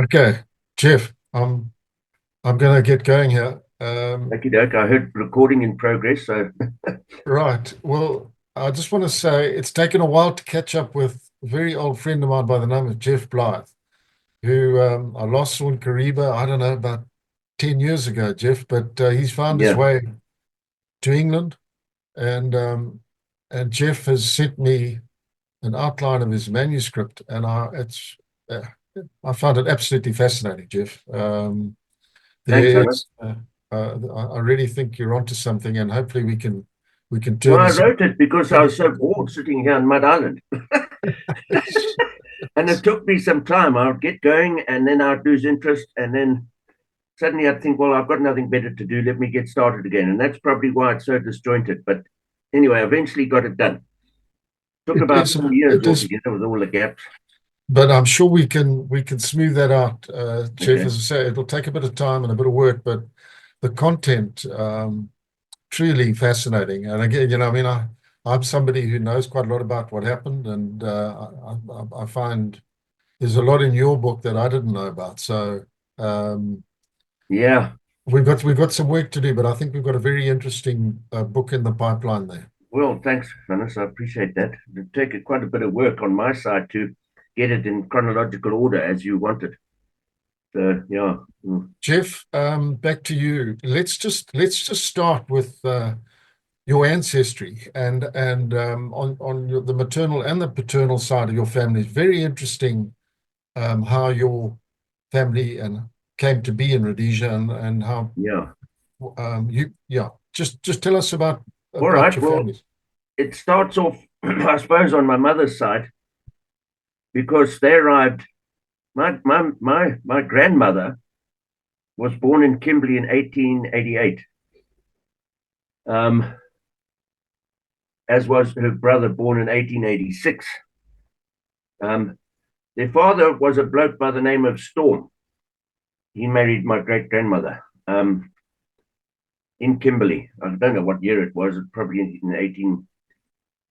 Okay, Geoff, I'm gonna get going here. Okie doke. I heard recording in progress. So, Right. Well, I just want to say it's taken a while to catch up with a very old friend of mine by the name of Geoff Blyth, who I last saw in Kariba, I don't know, about 10 years ago, Geoff, but he's found his yeah. way to England and Geoff has sent me an outline of his manuscript and uh, I found it absolutely fascinating, Geoff. Thanks, Hannah. There's, I really think you're onto something, and hopefully we can Well, turn I this wrote it because I into was so something bored more. sitting here on Mud Island. And it took me some time. I would get going and then I'd lose interest. And then suddenly I'd think, well, I've got nothing better to do. Let me get started again. And that's probably why it's so disjointed. But anyway, I eventually got it done. Took It about is, 4 years it is, altogether with all the gaps. but I'm sure we can smooth that out, Jeff. Okay. As I say, it'll take a bit of time and a bit of work, but the content truly fascinating. And again, I mean, I'm somebody who knows quite a lot about what happened, and I find there's a lot in your book that I didn't know about. So. Yeah. We've got some work to do, but I think we've got a very interesting book in the pipeline there. Well, thanks, Hannes. I appreciate that. It'd take quite a bit of work on my side to get it in chronological order as you wanted. So, yeah. Mm. Geoff, back to you. Let's just start with your ancestry and on the maternal and the paternal side of your family. It's very interesting how your family and came to be in Rhodesia and how Yeah. you yeah just tell us about All about right. your Well, families. it starts off, I suppose, on my mother's side because they arrived. My grandmother was born in Kimberley in 1888, um, as was her brother, born in 1886. Um, their father was a bloke by the name of Storm. He married my great grandmother in Kimberley. I don't know what year it was, probably in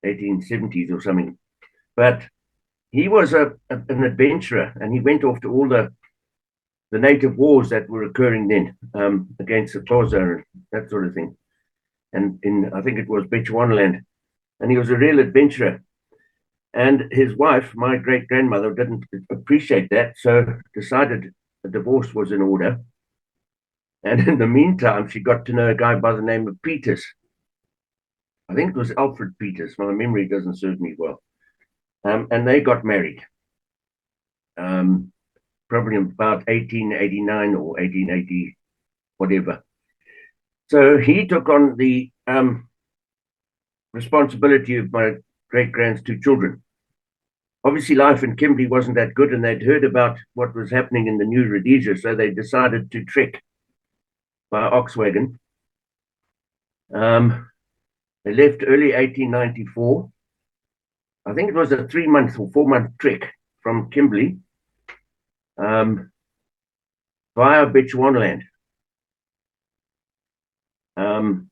1870s or something. But he was an adventurer and he went off to all the native wars that were occurring then against the Xhosa and that sort of thing. And I think it was Bechuanaland. And he was a real adventurer. And his wife, my great grandmother, didn't appreciate that, so decided a divorce was in order. And in the meantime, she got to know a guy by the name of Peters. I think it was Alfred Peters. My memory doesn't serve me well. And they got married, um, probably about 1889 or 1880, whatever. So he took on the responsibility of my great grand's two children. Obviously, life in Kimberley wasn't that good, and they'd heard about what was happening in the new Rhodesia, so they decided to trek by ox wagon. Um, they left early 1894. I think it was a 3 month or 4 month trek from Kimberley via Bechuanaland. Um,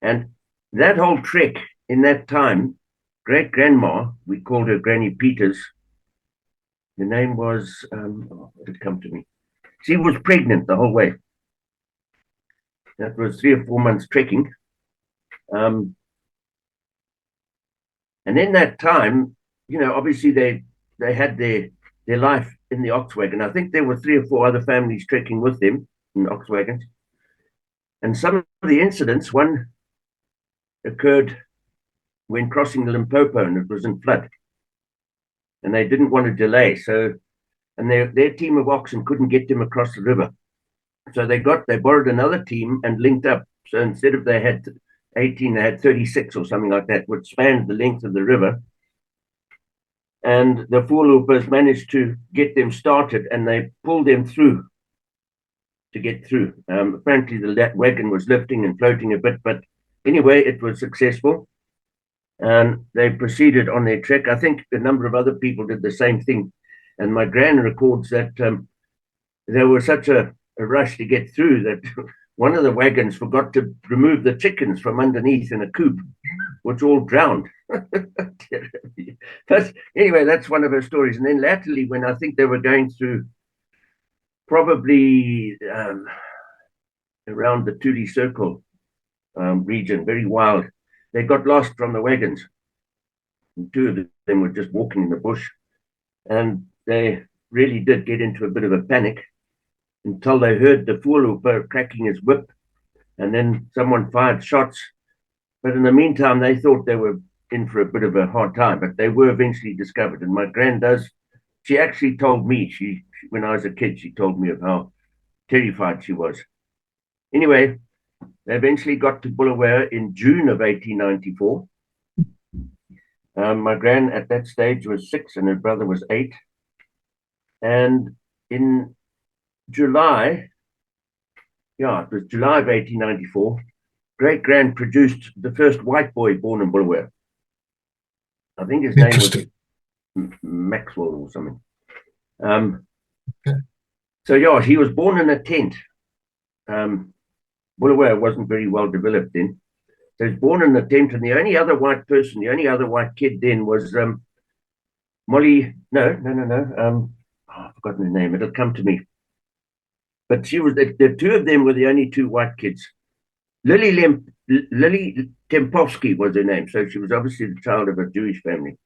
and that whole trek in that time, great grandma, we called her Granny Peters. The name was, what did come to me? She was pregnant the whole way. That was 3 or 4 months trekking. Um, and in that time, obviously they had their life in the ox wagon. I think there were 3 or 4 other families trekking with them in ox wagons. And some of the incidents, one occurred when crossing the Limpopo and it was in flood. And they didn't want to delay. So, and their team of oxen couldn't get them across the river. So they borrowed another team and linked up. So instead of they had 18, they had 36 or something like that, which spanned the length of the river. And the voorlopers managed to get them started and they pulled them through to get through. Apparently, the wagon was lifting and floating a bit, but anyway, it was successful. And they proceeded on their trek. I think a number of other people did the same thing. And my gran records that there was such a rush to get through that one of the wagons forgot to remove the chickens from underneath in a coop, which all drowned. But anyway, that's one of her stories. And then latterly, when I think they were going through probably around the Tuli Circle region, very wild. They got lost from the wagons. And two of them were just walking in the bush, and they really did get into a bit of a panic until they heard the voorloper cracking his whip, and then someone fired shots. But in the meantime, they thought they were in for a bit of a hard time, but they were eventually discovered. And my grand she actually told me, when I was a kid, she told me of how terrified she was. Anyway, they eventually got to Bulawayo in June of 1894. My gran at that stage was 6 and her brother was 8. And in July, it was July of 1894, great grand produced the first white boy born in Bulawayo. I think his name was Maxwell or something. Okay. So he was born in a tent. Bulawayo wasn't very well developed then. So he was born in a tent, and the only other white kid then was Molly. No. I've forgotten her name. It'll come to me. But she was the two of them were the only two white kids. Lily Tempovsky was her name, so she was obviously the child of a Jewish family.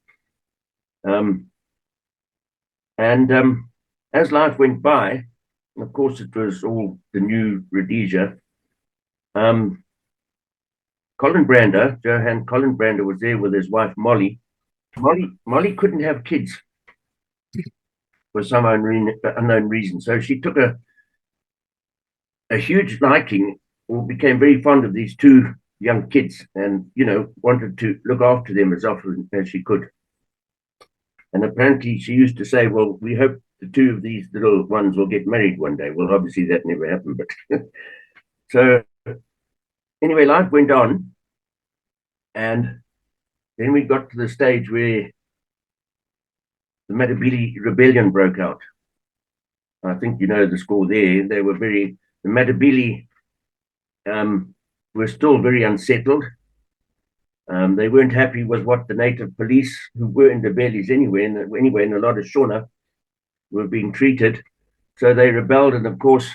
As life went by, of course, it was all the new Rhodesia. Johann Colin Brander was there with his wife Molly. Molly couldn't have kids for some unknown reason, so she took a huge liking, or became very fond of these two young kids, and wanted to look after them as often as she could. And apparently she used to say, well, we hope the two of these little ones will get married one day. Well, obviously that never happened, but so anyway, life went on, and then we got to the stage where the Matabele rebellion broke out. I think you know the score there. The Matabele were still very unsettled. They weren't happy with what the native police, who were in the bellies anyway, in a lot of Shona, were being treated. So they rebelled, and of course,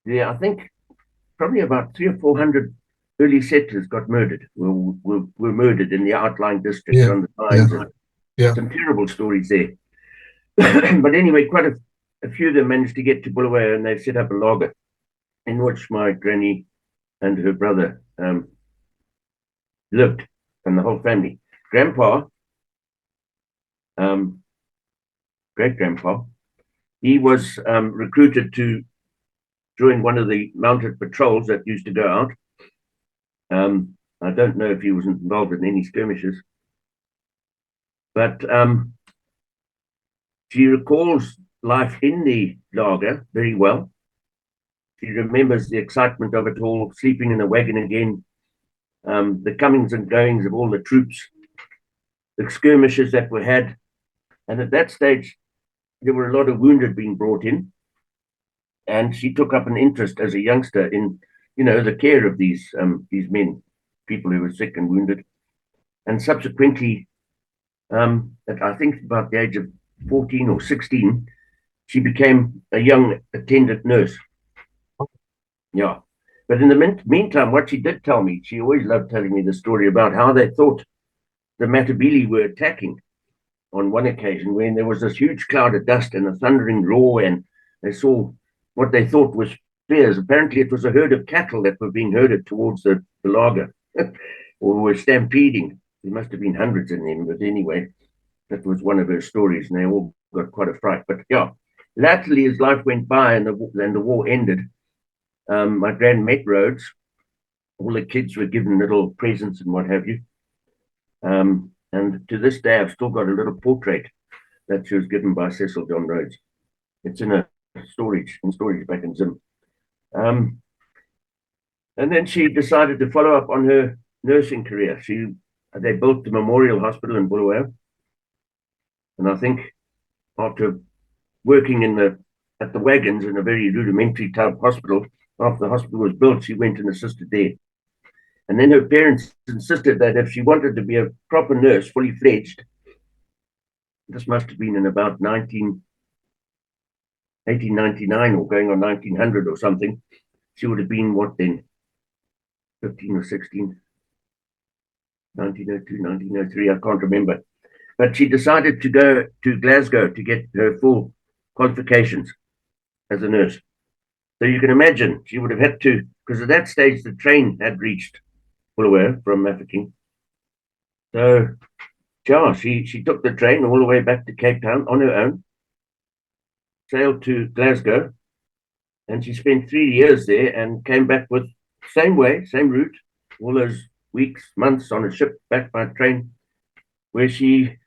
I think probably about 300 or 400 early settlers got murdered. Were murdered in the outlying districts on the lines. Some terrible stories there. But anyway, quite a few of them managed to get to Bulawayo, and they set up a lager in which my granny and her brother lived, and the whole family. Grandpa, great-grandpa, he was recruited to join one of the mounted patrols that used to go out. I don't know if he was involved in any skirmishes, but she recalls life in the lager very well. She remembers the excitement of it all, sleeping in the wagon again, the comings and goings of all the troops, the skirmishes that were had. And at that stage, there were a lot of wounded being brought in. And she took up an interest as a youngster in, the care of these men, people who were sick and wounded. And subsequently, at I think about the age of 14 or 16, she became a young attendant nurse. Yeah. But in the meantime, what she did tell me, she always loved telling me the story about how they thought the Matabele were attacking on one occasion, when there was this huge cloud of dust and a thundering roar, and they saw what they thought was spears. Apparently, it was a herd of cattle that were being herded towards the lager or were stampeding. There must have been hundreds of them, but anyway, that was one of her stories, and they all got quite a fright. But yeah, latterly, as life went by and the war ended, my gran met Rhodes. All the kids were given little presents and what have you. And to this day, I've still got a little portrait that she was given by Cecil John Rhodes. It's in storage back in Zim. And then she decided to follow up on her nursing career. They built the Memorial Hospital in Bulawayo. And I think after working at the wagons in a very rudimentary type hospital, after the hospital was built, she went and assisted there. And then her parents insisted that if she wanted to be a proper nurse, fully fledged, this must have been in about 1899 or going on 1900 or something. She would have been what then? 15 or 16, 1902, 1903, I can't remember. But she decided to go to Glasgow to get her full qualifications as a nurse. So you can imagine she would have had to, because at that stage the train had reached Bulawayo from Mafeking. So, yeah, she took the train all the way back to Cape Town on her own, sailed to Glasgow, and she spent 3 years there and came back with same way, same route, all those weeks, months on a ship back by train, where she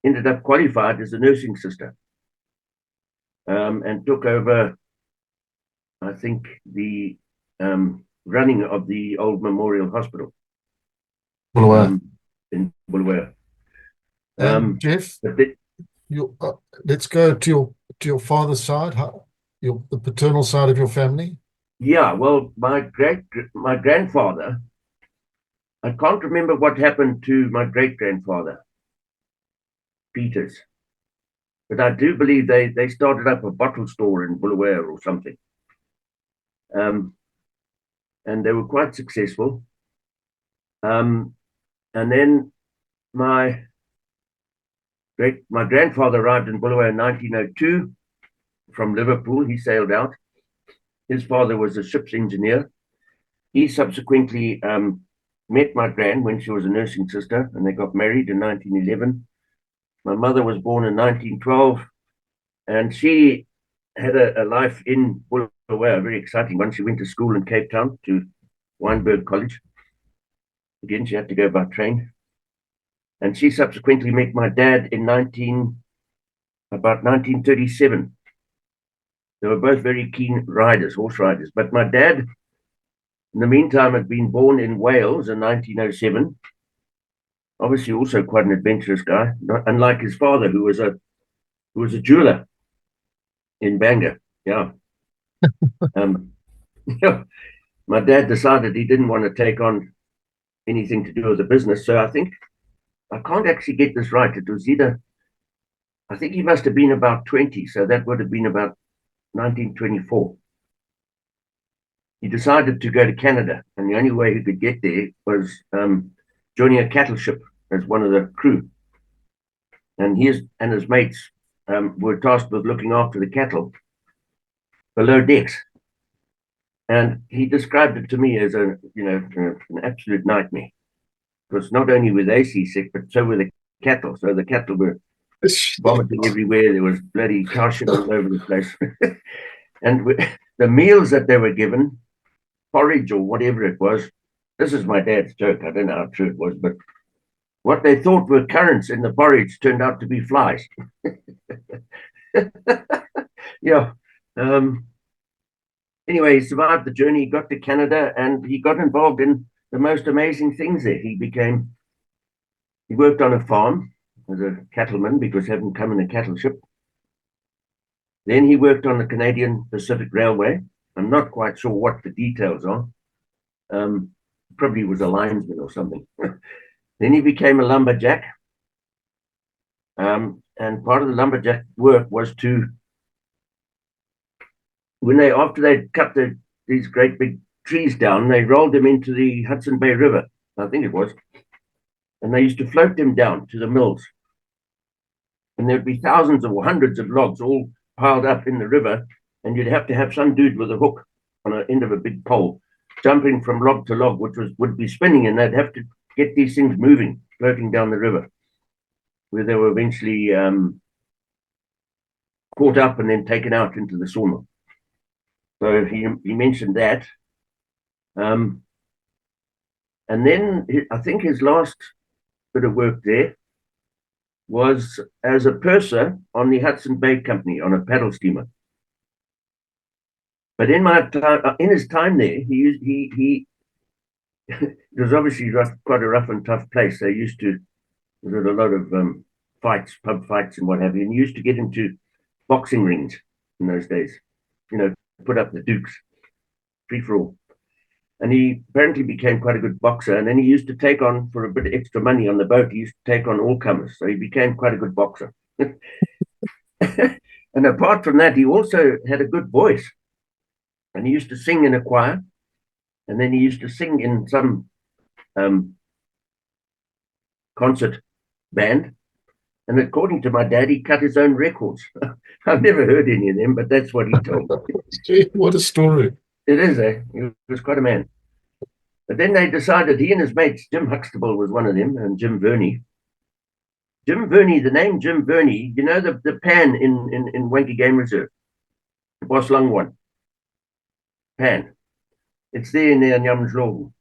ended up qualified as a nursing sister, and took over, I think, the running of the old Memorial Hospital in Bulawayo. And Geoff, let's go to your father's side, the paternal side of your family. Yeah, well, my grandfather, I can't remember what happened to my great grandfather, Peters, but I do believe they started up a bottle store in Bulawayo or something, and they were quite successful. And then my grandfather arrived in Bulawayo in 1902 from Liverpool. He sailed out. His father was a ship's engineer. He subsequently met my gran when she was a nursing sister, and they got married in 1911. My mother was born in 1912, and she had a life in Bulawayo, a very exciting one. She went to school in Cape Town to Wynberg College. Again, she had to go by train. And she subsequently met my dad in about 1937. They were both very keen riders, horse riders. But my dad, in the meantime, had been born in Wales in 1907. Obviously, also quite an adventurous guy, unlike his father, who was a jeweler in Bangor. Yeah. Yeah. My dad decided he didn't want to take on anything to do with the business. So I think I can't actually get this right. It was either, I think he must have been about 20. So that would have been about 1924. He decided to go to Canada, and the only way he could get there was joining a cattle ship as one of the crew. And he and his mates were tasked with looking after the cattle below decks. And he described it to me as an absolute nightmare. Because not only were they seasick, but so were the cattle. So the cattle were vomiting everywhere. There was bloody cow shit all over the place. And the meals that they were given, porridge or whatever it was, this is my dad's joke. I don't know how true it was, but what they thought were currants in the porridge turned out to be flies. Yeah. Anyway, he survived the journey. He got to Canada and he got involved in the most amazing things there. He worked on a farm as a cattleman because he hadn't come in a cattle ship. Then he worked on the Canadian Pacific Railway. I'm not quite sure what the details are. Probably was a linesman or something. Then he became a lumberjack. And part of the lumberjack work was to, after they'd cut these great big trees down, they rolled them into the Hudson Bay River, I think it was. And they used to float them down to the mills. And there'd be thousands or hundreds of logs all piled up in the river. And you'd have to have some dude with a hook on the end of a big pole, jumping from log to log, which would be spinning. And they'd have to get these things moving, floating down the river, where they were eventually caught up and then taken out into the sawmill. So he mentioned that. And then I think his last bit of work there was as a purser on the Hudson Bay Company on a paddle steamer. But in his time there, it was obviously quite a rough and tough place. There was a lot of pub fights and what have you, and he used to get into boxing rings in those days, put up the dukes, free for all. And he apparently became quite a good boxer. And then he used to take on, for a bit of extra money on the boat, he used to take on all comers. So he became quite a good boxer. And And apart from that, he also had a good voice. And he used to sing in a choir. And then he used to sing in some concert band. And according to my dad, he cut his own records. I've never heard any of them, but that's what he told me. Gee, what a story. It is, eh? He was quite a man. But then they decided, he and his mates, Jim Huxtable was one of them, and Jim Verney. Jim Verney, the name Jim Verney, you know the pan in Wanky Game Reserve, the Boss Lung one, pan. It's there in Nyamjlogu.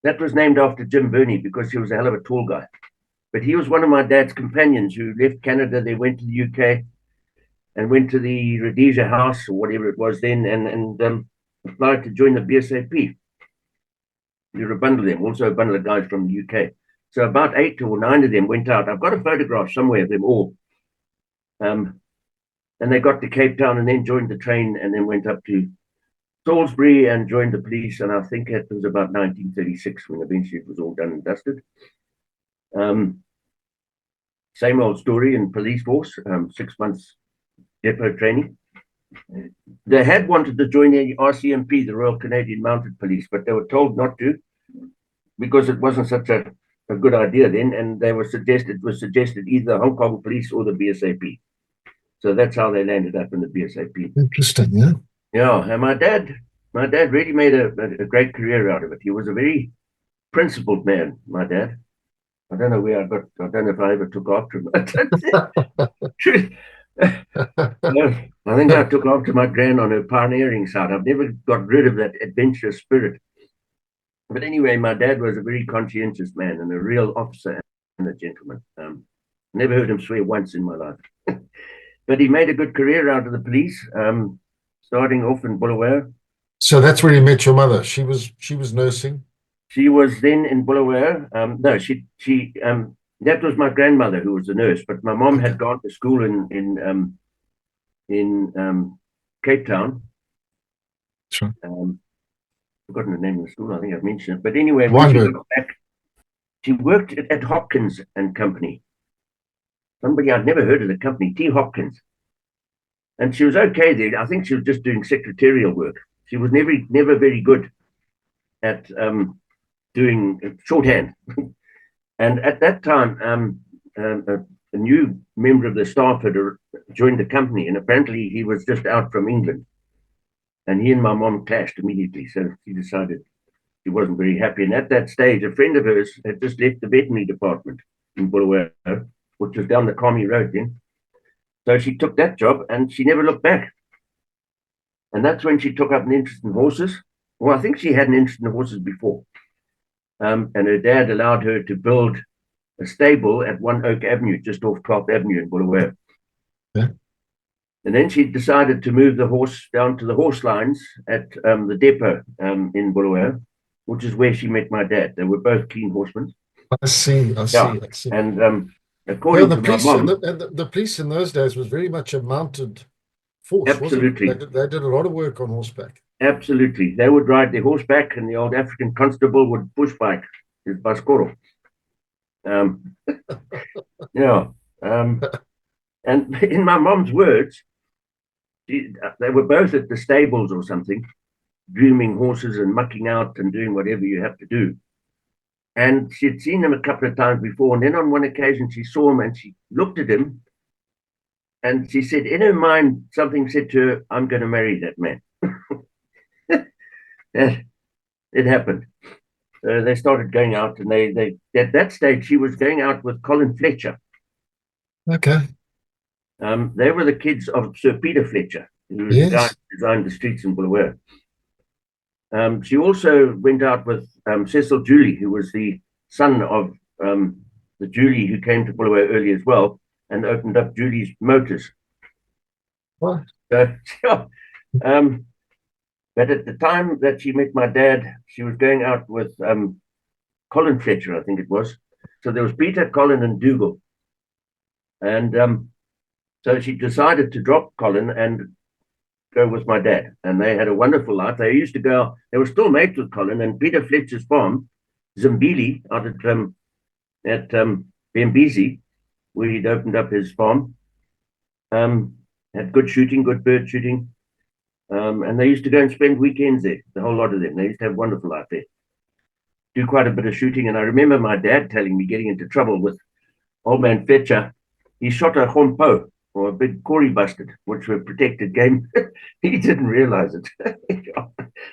That was named after Jim Verney because he was a hell of a tall guy. But he was one of my dad's companions who left Canada. They went to the UK and went to the Rhodesia house or whatever it was then and applied to join the BSAP. There were a bundle of them, also a bundle of guys from the UK. So about 8 or 9 of them went out. I've got a photograph somewhere of them all. And they got to Cape Town and then joined the train and then went up to Salisbury and joined the police. And I think it was about 1936 when eventually it was all done and dusted. Same old story in police force, 6 months depot training. They had wanted to join the RCMP, the Royal Canadian Mounted Police, but they were told not to because it wasn't such a good idea then, and they was suggested either the Hong Kong Police or the BSAP. So that's how they landed up in the BSAP. Interesting, yeah. Yeah, and my dad really made a great career out of it. He was a very principled man, my dad. I don't know where I don't know if I ever took after him. No, I think I took after my gran on her pioneering side. I've never got rid of that adventurous spirit. But anyway, my dad was a very conscientious man and a real officer and a gentleman. Never heard him swear once in my life. But he made a good career out of the police, starting off in Bulawayo. So that's where you met your mother. She was nursing. She was then in Bulawayo. No, she that was my grandmother who was a nurse, but my mom had gone to school in Cape Town. Sure. Forgotten the name of the school. I think I've mentioned it. But anyway, when she got back, she worked at Hopkins and Company. Somebody I'd never heard of the company, T. Hopkins. And she was okay there. I think she was just doing secretarial work. She was never very good at doing shorthand. And at that time, a new member of the staff had joined the company, and apparently he was just out from England. And he and my mom clashed immediately. So she decided she wasn't very happy. And at that stage, a friend of hers had just left the veterinary department in Bulawayo, which was down the Kami Road then. So she took that job and she never looked back. And that's when she took up an interest in horses. Well, I think she had an interest in horses before. And her dad allowed her to build a stable at One Oak Avenue, just off 12th Avenue in Bulawayo. Yeah. And then she decided to move the horse down to the horse lines at the depot in Bulawayo, which is where she met my dad. They were both keen horsemen. I see. And according to my mom, the police in those days was very much a mounted force. Absolutely. Wasn't it? They did a lot of work on horseback. Absolutely. They would ride their horseback, and the old African constable would push bike his baskoro. And in my mom's words, they were both at the stables or something, grooming horses and mucking out and doing whatever you have to do. And she'd seen him a couple of times before. And then on one occasion, she saw him and she looked at him. And she said, in her mind, something said to her, I'm going to marry that man. It happened. They started going out, and they at that stage, she was going out with Colin Fletcher. Okay. They were the kids of Sir Peter Fletcher, who was the guy who designed the streets in Bulawayo. She also went out with Cecil Julie, who was the son of the Julie who came to Bulawayo early as well, and opened up Julie's Motors. What? But at the time that she met my dad, she was going out with Colin Fletcher, I think it was. So there was Peter, Colin, and Dougal. And so she decided to drop Colin and go with my dad. And they had a wonderful life. They used to go, they were still mates with Colin, and Peter Fletcher's farm, Zimbili, out at Bembizi, where he'd opened up his farm. Had good shooting, good bird shooting. And they used to go and spend weekends there, the whole lot of them. They used to have wonderful life there. Do quite a bit of shooting. And I remember my dad telling me, getting into trouble with old man Fletcher. He shot a hompo, or a big Corey bustard, which were protected game. He didn't realize it.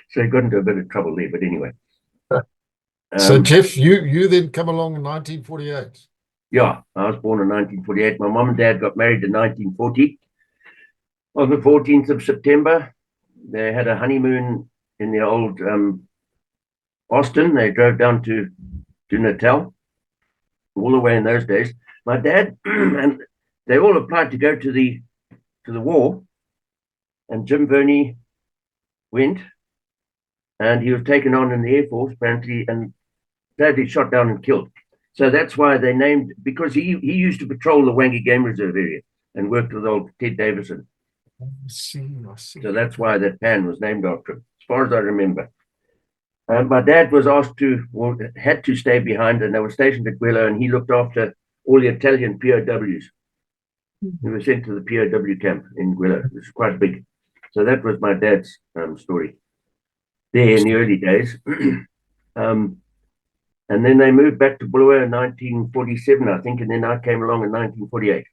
So he got into a bit of trouble there. But anyway. So, Geoff, you then come along in 1948. Yeah, I was born in 1948. My mom and dad got married in 1940. On the 14th of September, they had a honeymoon in the old Austin. They drove down to Natal, all the way in those days. My dad and they all applied to go to the war, and Jim Verney went, and he was taken on in the Air Force apparently, and sadly shot down and killed. So that's why they named, because he used to patrol the Wangi Game Reserve area and worked with old Ted Davison. I see. So that's why that pan was named after him, as far as I remember. My dad was asked to, well, had to stay behind, and they were stationed at Guello, and he looked after all the Italian POWs. He was sent to the POW camp in Guello. It was quite big. So that was my dad's story there in the early days. And then they moved back to Bulawayo in 1947, I think, and then I came along in 1948.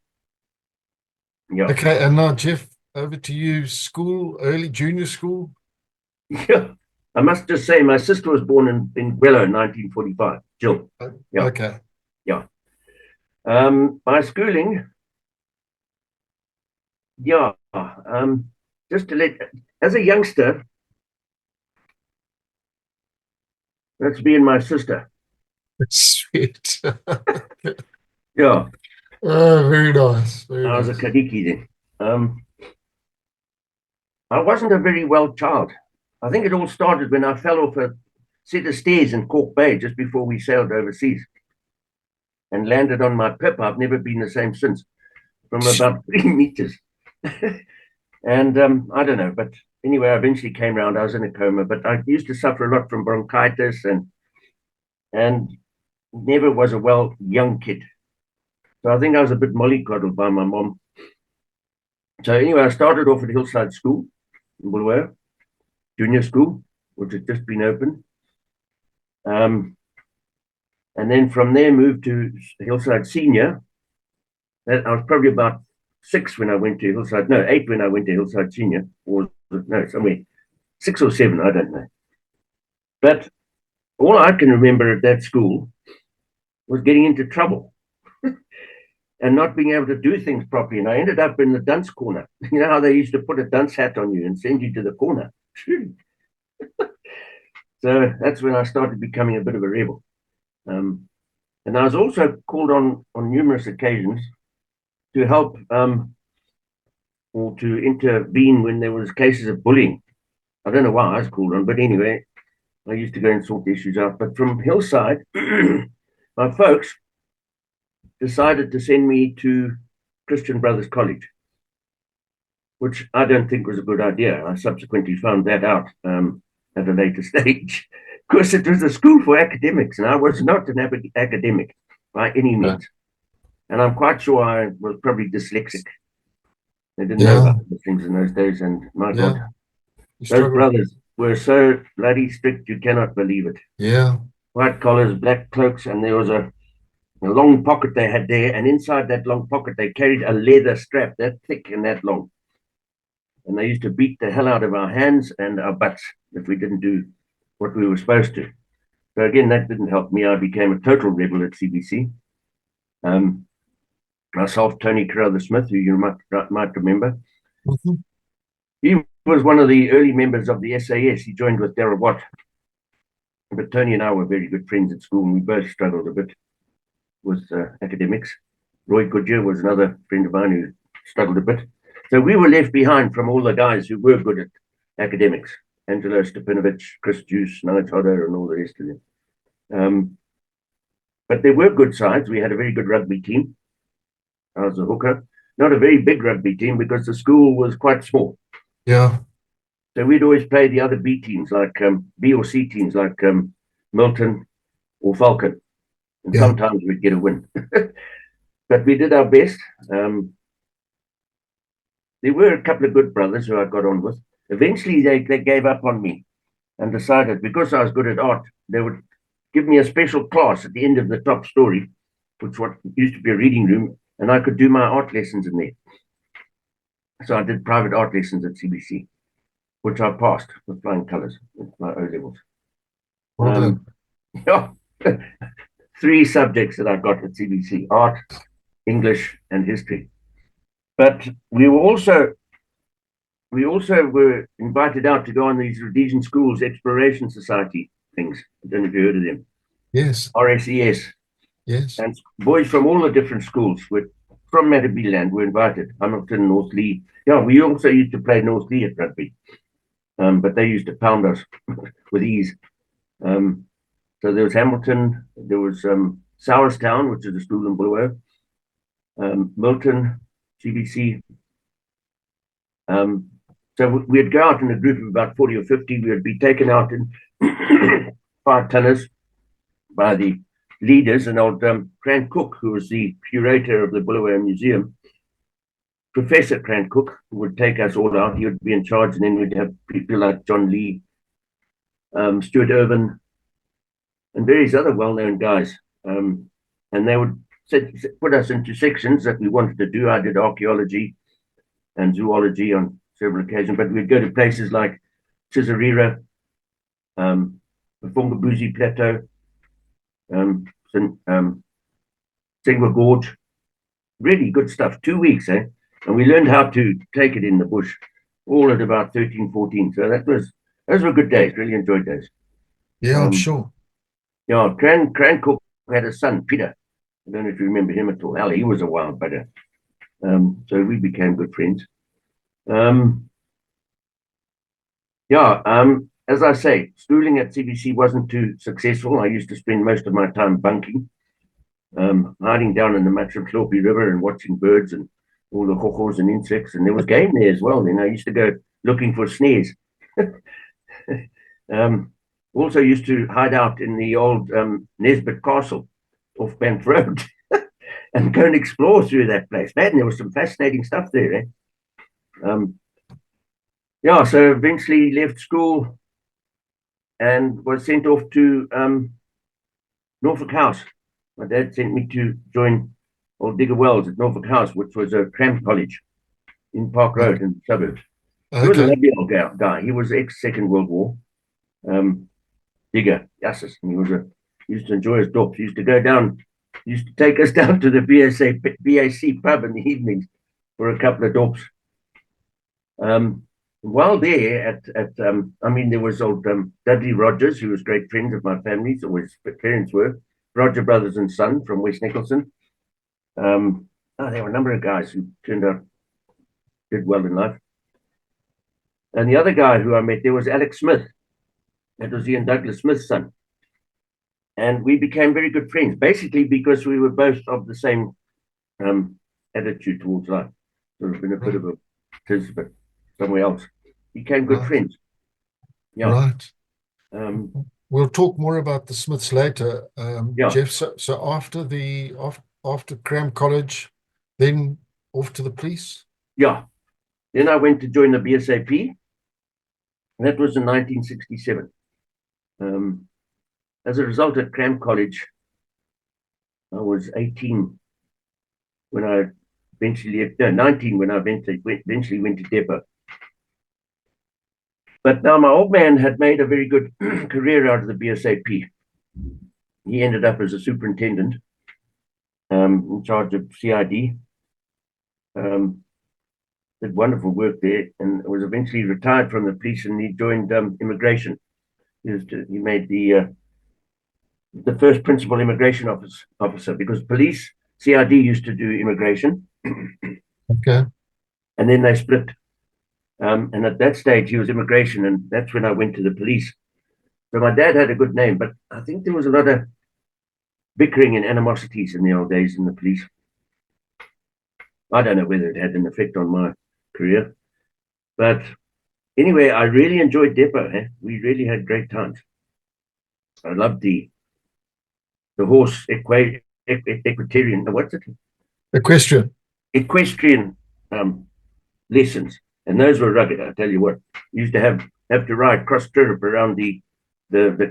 Yeah. Okay, and now, Geoff, over to you. School, early junior school? Yeah. I must just say, my sister was born in Guello in 1945, Jill. Yeah. Okay. Yeah. My schooling, yeah, just to let, as a youngster, that's me and my sister. Sweet. Yeah. Oh, very nice. Very I was a nice. Kadiki then. I wasn't a very well child. I think it all started when I fell off a set of stairs in Cork Bay just before we sailed overseas and landed on my pip. I've never been the same since, from about 3 meters. And I don't know, but anyway, I eventually came around. I was in a coma, but I used to suffer a lot from bronchitis and never was a well young kid. So I think I was a bit mollycoddled by my mom. So anyway, I started off at Hillside School in Bulawayo, junior school, which had just been opened. And then from there moved to Hillside Senior. I was probably about 6 when I went to Hillside, no, 8 when I went to Hillside Senior, or no, somewhere 6 or 7, I don't know. But all I can remember at that school was getting into trouble and not being able to do things properly. And I ended up in the dunce corner. You know how they used to put a dunce hat on you and send you to the corner? So that's when I started becoming a bit of a rebel. And I was also called on numerous occasions to help or to intervene when there was cases of bullying. I don't know why I was called on, but anyway, I used to go and sort the issues out. But from Hillside, my folks decided to send me to Christian Brothers College, which I don't think was a good idea. I subsequently found that out at a later stage, because it was a school for academics, and I was not an academic by any means. And I'm quite sure I was probably dyslexic. They didn't know about the things in those days, and my God, those brothers were so bloody strict, you cannot believe it. Yeah. White collars, black cloaks, and there was a long pocket they had there, and inside that long pocket they carried a leather strap that thick and that long. And they used to beat the hell out of our hands and our butts if we didn't do what we were supposed to. So again, that didn't help me. I became a total rebel at CBC. Myself, Tony Carruthers-Smith, who you might remember. Mm-hmm. He was one of the early members of the SAS. He joined with Darrell Watt. But Tony and I were very good friends at school, and we both struggled a bit with academics. Roy Goodyear was another friend of mine who struggled a bit. So we were left behind from all the guys who were good at academics. Angelo Stepanovich, Chris Juice, Nige Hodder, and all the rest of them. But there were good sides. We had a very good rugby team. I was a hooker. Not a very big rugby team because the school was quite small. Yeah. So we'd always play the other B teams, like B or C teams, like Milton or Falcon. And Yeah. sometimes we'd get a win. But we did our best. there were a couple of good brothers who I got on with. Eventually, they gave up on me and decided because I was good at art, they would give me a special class at the end of the top story, which what used to be a reading room, and I could do my art lessons in there. So I did private art lessons at CBC, which I passed with flying colours with my O levels. Well done. Yeah, 3 subjects that I got at CBC: art, English, and history. But we also were invited out to go on these Rhodesian Schools Exploration Society things. I don't know if you heard of them. Yes, RSES. yes. And boys from all the different schools from Matabeleland were invited. Hamilton, North Lee. Yeah, we also used to play North Lee at rugby, but they used to pound us with ease. So there was Hamilton, there was Sowerstown, which is a school in Bulawayo, Milton, CBC. So we'd go out in a group of about 40 or 50. We would be taken out in 5-tonners by the leaders, and old Cran Cook, who was the curator of the Bulawayo Museum, Professor Cran Cook, who would take us all out. He would be in charge, and then we'd have people like John Lee, Stuart Irvin, and various other well-known guys. And they would put us into sections that we wanted to do. I did archaeology and zoology on several occasions, but we'd go to places like Caesarea, the Fungabuzi Plateau, Singwa Gorge. Really good stuff. 2 weeks, eh? And we learned how to take it in the bush, all at about 13, 14. So those were good days. Really enjoyed those. Yeah, I'm sure. Yeah, Cran Cook had a son, Peter. I don't know if you remember him at all. Ali, he was a wild bugger. So we became good friends. As I say, schooling at CBC wasn't too successful. I used to spend most of my time bunking, hiding down in the Matramhlophe River and watching birds and all the hohos and insects. And there was game there as well. Then I used to go looking for snares. Also used to hide out in the old Nesbitt Castle off Banff Road and go and explore through that place. Man, there was some fascinating stuff there. Eh? So eventually left school and was sent off to Norfolk House. My dad sent me to join Old Digger Wells at Norfolk House, which was a cramp college in Park Road in the suburbs. He was a lovely old guy. He was ex-Second World War digger, yes, and he used to enjoy his dops. He used to go down, he used to take us down to the BAC pub in the evenings for a couple of dops. While there there was old Dudley Rogers, who was great friends of my family, so his parents were Roger Brothers and Son from West Nicholson. There were a number of guys who turned out did well in life. And the other guy who I met there was Alex Smith. That was Ian Douglas Smith's son. And we became very good friends, basically because we were both of the same attitude towards life. Sort of been a bit of a tiz, but somewhere else. Became good friends. Yeah. Right. We'll talk more about the Smiths later, Geoff. So after Cram College, then off to the police? Yeah. Then I went to join the BSAP. That was in 1967. As a result at Cram College, I was 18 when I eventually left, 19 when I eventually went to depot. But now my old man had made a very good career out of the BSAP. He ended up as a superintendent in charge of CID. Did wonderful work there and was eventually retired from the police, and he joined immigration. He made the first principal immigration officer, because police, CID used to do immigration. Okay. And then they split. And at that stage, he was immigration, and that's when I went to the police. So my dad had a good name, but I think there was a lot of bickering and animosities in the old days in the police. I don't know whether it had an effect on my career. But anyway, I really enjoyed depot. Eh? We really had great times. I loved the horse equestrian. What's it? Equestrian. Equestrian lessons, and those were rugged. I tell you what, you used to have to ride cross stirrup around the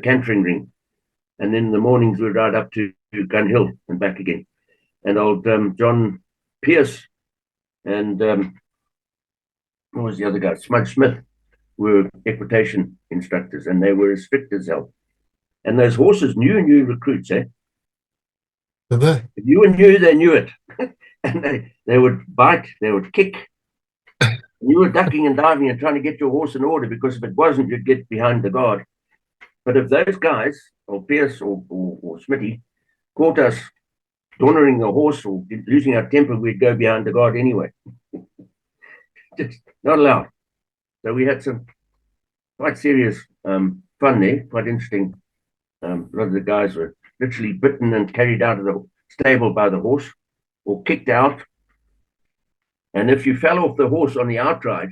cantering ring, and then in the mornings we'd ride up to Gun Hill and back again. And old John Pierce and what was the other guy? Smudge Smith were equitation instructors, and they were as strict as hell. And those horses knew recruits, eh? Did they? If you knew, they knew it. And they would bite, they would kick. You were ducking and diving and trying to get your horse in order, because if it wasn't, you'd get behind the guard. But if those guys, or Pierce or Smitty, caught us cornering the horse or losing our temper, we'd go behind the guard anyway. Just not allowed. So we had some quite serious fun there, quite interesting. A lot of the guys were literally bitten and carried out of the stable by the horse or kicked out. And if you fell off the horse on the outride,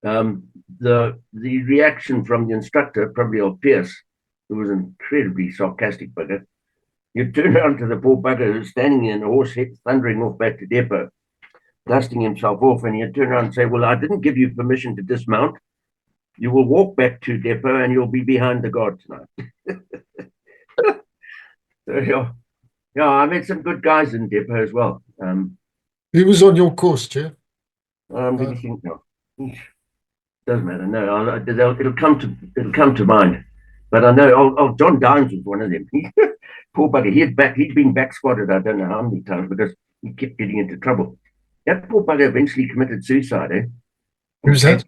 the reaction from the instructor, probably old Pierce, who was an incredibly sarcastic bugger, you'd turn around to the poor bugger who's standing in the horse head, thundering off back to depot, dusting himself off, and you'd turn around and say, well, I didn't give you permission to dismount. You will walk back to depot and you'll be behind the guard tonight. So, yeah, I met some good guys in depot as well. Who was on your course, Geoff? Let me think now. Doesn't matter. No, it'll come to mind. But I know John Downs was one of them. Poor bugger. He'd been back squatted I don't know how many times because he kept getting into trouble. That poor bugger eventually committed suicide, eh? Who's that?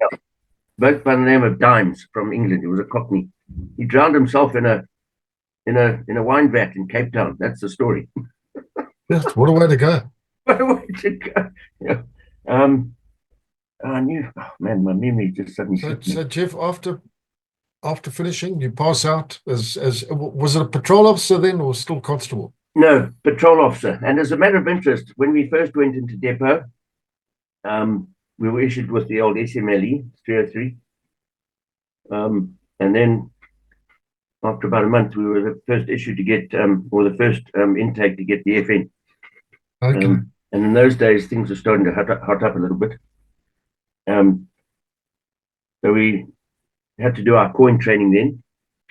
Both by the name of Dimes from England. He was a Cockney. He drowned himself in a wine vat in Cape Town. That's the story. Yes, what a way to go. What a way to go. Yeah. I knew, oh man, my memory just suddenly slipped me. So Geoff, after finishing, you pass out as was it a patrol officer then or still constable? No, patrol officer. And as a matter of interest, when we first went into depot, we were issued with the old SMLE 303. And then after about a month, we were the first issue to get, or the first intake to get the FN. Okay. And in those days, things were starting to hot up a little bit. So we had to do our coin training then.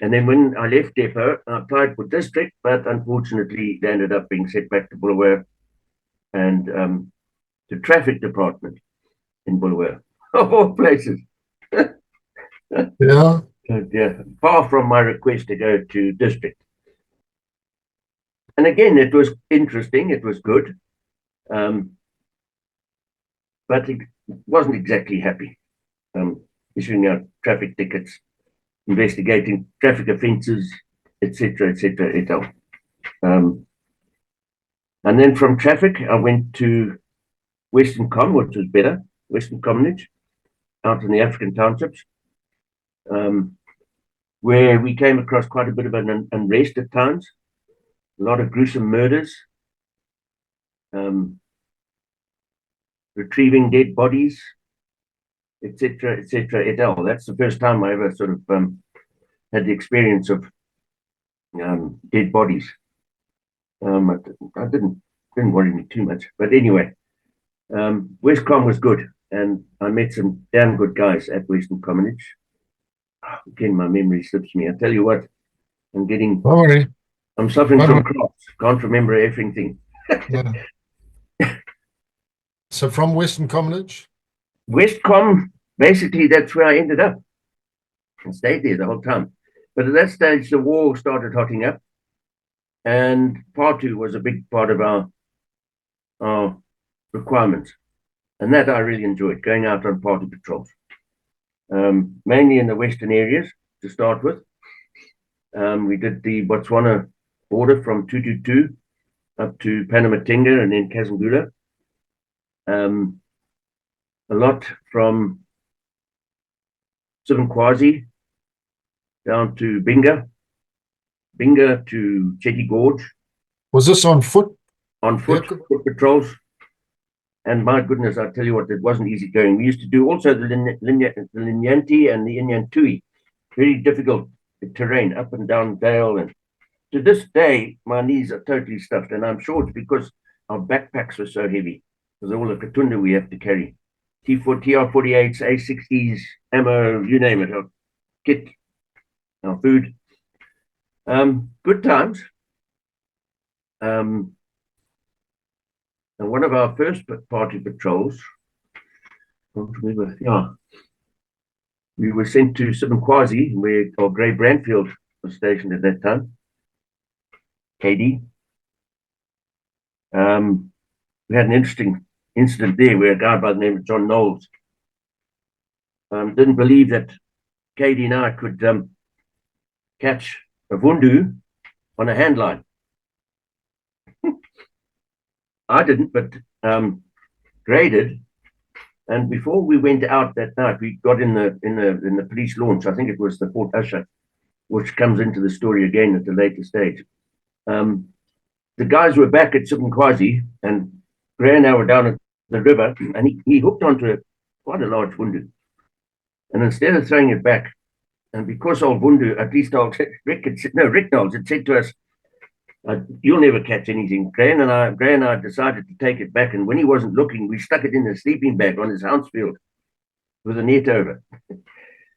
And then when I left depot, I applied for district, but unfortunately, they ended up being sent back to Bulawayo and the traffic department in Bulawayo, of all places. Yeah. Yeah, far from my request to go to district. And again, it was interesting. It was good. But it wasn't exactly happy. Issuing out traffic tickets, investigating traffic offences, etc., etc., and then from traffic, I went to Western Com, which was better, Western Commonage, out in the African townships, where we came across quite a bit of an unrest at times, a lot of gruesome murders, retrieving dead bodies, etc., etc., et al. That's the first time I ever sort of had the experience of dead bodies. I didn't worry me too much, but anyway, Westcom was good, and I met some damn good guys at Western Commonage. Again, my memory slips me. I tell you what, Don't worry. I'm suffering from crops. Can't remember everything. Yeah. So from Western Commonage? Westcom, basically, that's where I ended up and stayed there the whole time. But at that stage, the war started hotting up, and PATU was a big part of our requirements. And that I really enjoyed, going out on PATU patrols, mainly in the western areas to start with. We did the Botswana border from 222 up to Panamatinga and then Kazangula. A lot from Sivankwazi down to Binga to Chetty Gorge. Was this on foot? On foot, foot patrols. And my goodness, I tell you what, it wasn't easy going. We used to do also the Linyanti and the Inyantui. Very difficult terrain, up and down dale. And to this day, my knees are totally stuffed. And I'm sure it's because our backpacks were so heavy. because all the katunda we have to carry. TR-48s, A60s, ammo, you name it, our kit, our food. Good times. And one of our first party patrols, I don't remember, yeah, we were sent to Sibankwazi, where our Grey Brandfield was stationed at that time, KD. We had an interesting incident there where a guy by the name of John Knowles didn't believe that KD and I could catch a vundu on a handline. I didn't, but Gray did. And before we went out that night, we got in the police launch. I think it was the Fort Usher, which comes into the story again at a later stage. The guys were back at Sibankwazi, and Gray and I were down at the river, and he hooked onto quite a large vundu. And instead of throwing it back, and because old vundu, at least old Rick Knowles had said to us, you'll never catch anything. Gray and I decided to take it back, and when he wasn't looking, we stuck it in a sleeping bag on his Hounsfield with a net over.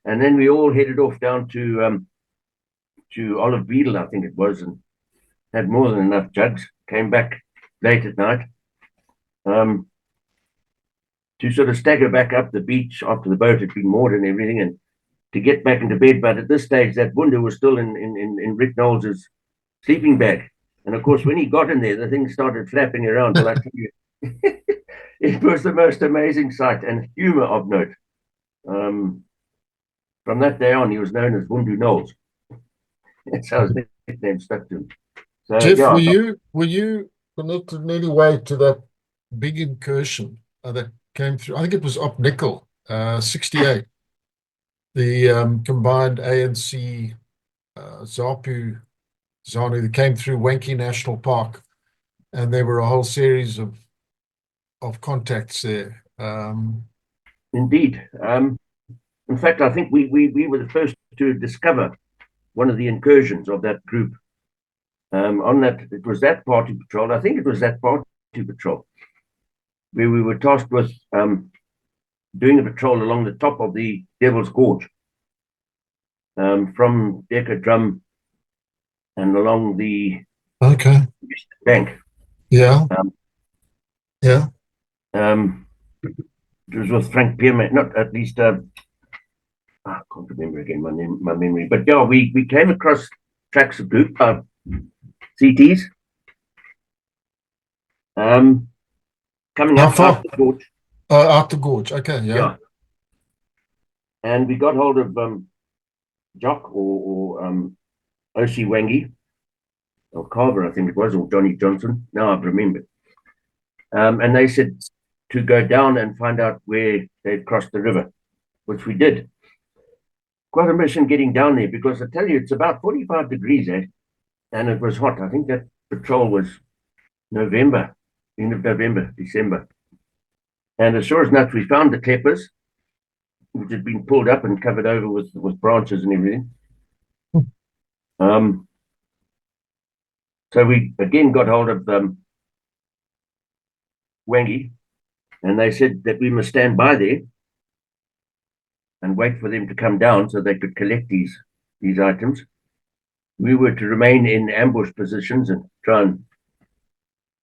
And then we all headed off down to Olive Beetle, I think it was, and had more than enough jugs. Came back late at night to sort of stagger back up the beach after the boat had been moored and everything, and to get back into bed. But at this stage, that vundu was still in Rick Knowles's sleeping bag. And of course, when he got in there, the thing started flapping around. Well, I tell you, it was the most amazing sight and humor of note. From that day on, he was known as Vundu Knowles. That's how his nickname stuck to him. So, Geoff, yeah, were you connected in any way to that big incursion that came through? I think it was Op Nickel, 68. The combined ANC, ZAPU, ZANU that came through Wankie National Park, and there were a whole series of contacts there. indeed. In fact, I think we were the first to discover one of the incursions of that group. On that, it was that party patrol. I think it was that party patrol where we were tasked with doing a patrol along the top of the Devil's Gorge, from Decker Drum and along the Okay. bank. Yeah. Yeah. It was with Frank Pierman, not at least. I can't remember again my memory, but yeah, we came across tracks of group CTs coming How up far? the gorge. Out the gorge. Okay. Yeah. Yeah, and we got hold of Jock or O.C. Wangi, or Carver, I think it was, or Johnny Johnson. Now I've remembered. And they said to go down and find out where they'd crossed the river, which we did. Quite a mission getting down there, because I tell you, it's about 45 degrees, and it was hot. I think that patrol was November, end of November, December. And as sure as nuts, we found the clippers, which had been pulled up and covered over with branches and everything. So we again got hold of Wangi, and they said that we must stand by there and wait for them to come down so they could collect these items. We were to remain in ambush positions and try and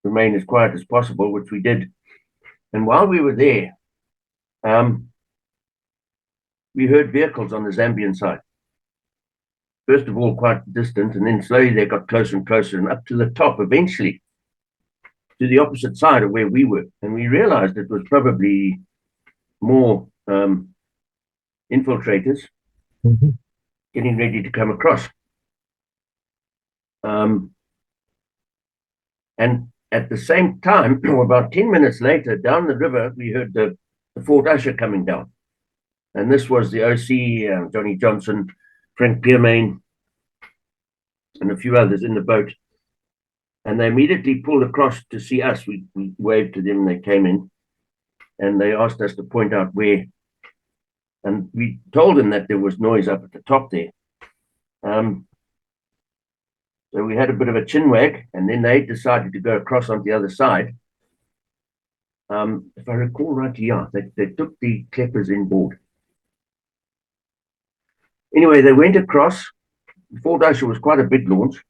remain as quiet as possible, which we did. And while we were there, we heard vehicles on the Zambian side. First of all, quite distant, and then slowly they got closer and closer, and up to the top, eventually, to the opposite side of where we were. And we realized it was probably more infiltrators getting ready to come across. And at the same time, or about 10 minutes later, down the river, we heard the Fort Usher coming down. And this was the OC, Johnny Johnson, Frank Pierman, and a few others in the boat. And they immediately pulled across to see us. We waved to them, and they came in, and they asked us to point out where. And we told them that there was noise up at the top there. So we had a bit of a chin wag, and then they decided to go across on the other side. if I recall right, yeah, they took the Kleppers in board. Anyway, they went across. Fort Usher was quite a big launch.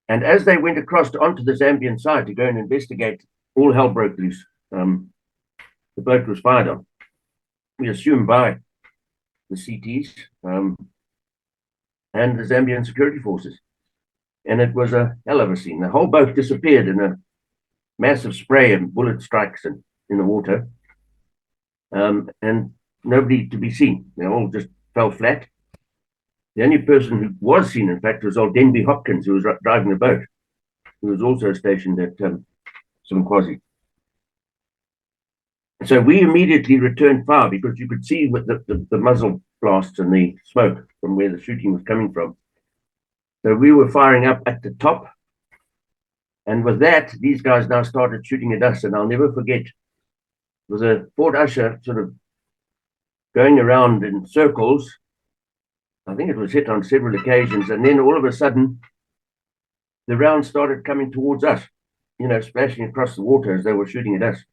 And as they went across onto the Zambian side to go and investigate, all hell broke loose. The boat was fired on. We assume by the CTs and the Zambian security forces. And it was a hell of a scene. The whole boat disappeared in a massive spray and bullet strikes in the water. And nobody to be seen. They all just fell flat. The only person who was seen, in fact, was old Denby Hopkins, who was driving the boat, who was also stationed at Simkwazi. So we immediately returned fire because you could see with the muzzle blasts and the smoke from where the shooting was coming from. So we were firing up at the top. And with that, these guys now started shooting at us. And I'll never forget, it was a Fort Usher sort of going around in circles. I think it was hit on several occasions. And then all of a sudden, the rounds started coming towards us, splashing across the water as they were shooting at us.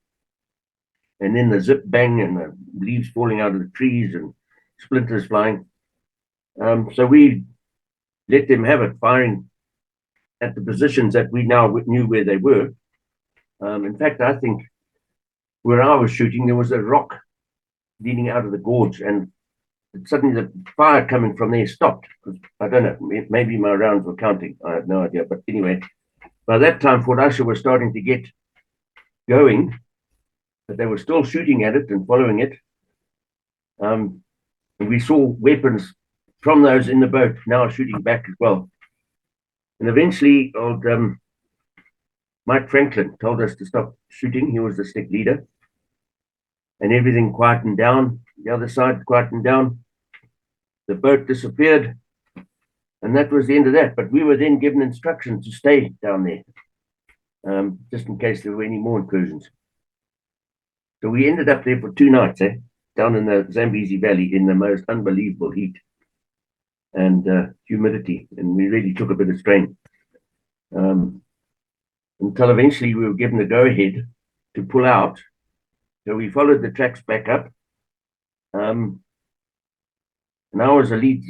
And then the zip bang and the leaves falling out of the trees and splinters flying. So we let them have it, firing at the positions that we now knew where they were. In fact, I think where I was shooting, there was a rock leading out of the gorge, and suddenly the fire coming from there stopped. I don't know, maybe my rounds were counting. I have no idea. But anyway, by that time, Fort Usher was starting to get going, but they were still shooting at it and following it. And we saw weapons from those in the boat now shooting back as well. And eventually, old Mike Franklin told us to stop shooting. He was the stick leader. And everything quietened down. The other side quietened down. The boat disappeared. And that was the end of that. But we were then given instructions to stay down there, just in case there were any more incursions. So we ended up there for 2 nights, down in the Zambezi Valley in the most unbelievable heat and humidity. And we really took a bit of strain. Until eventually we were given the go-ahead to pull out. So we followed the tracks back up. And I was a lead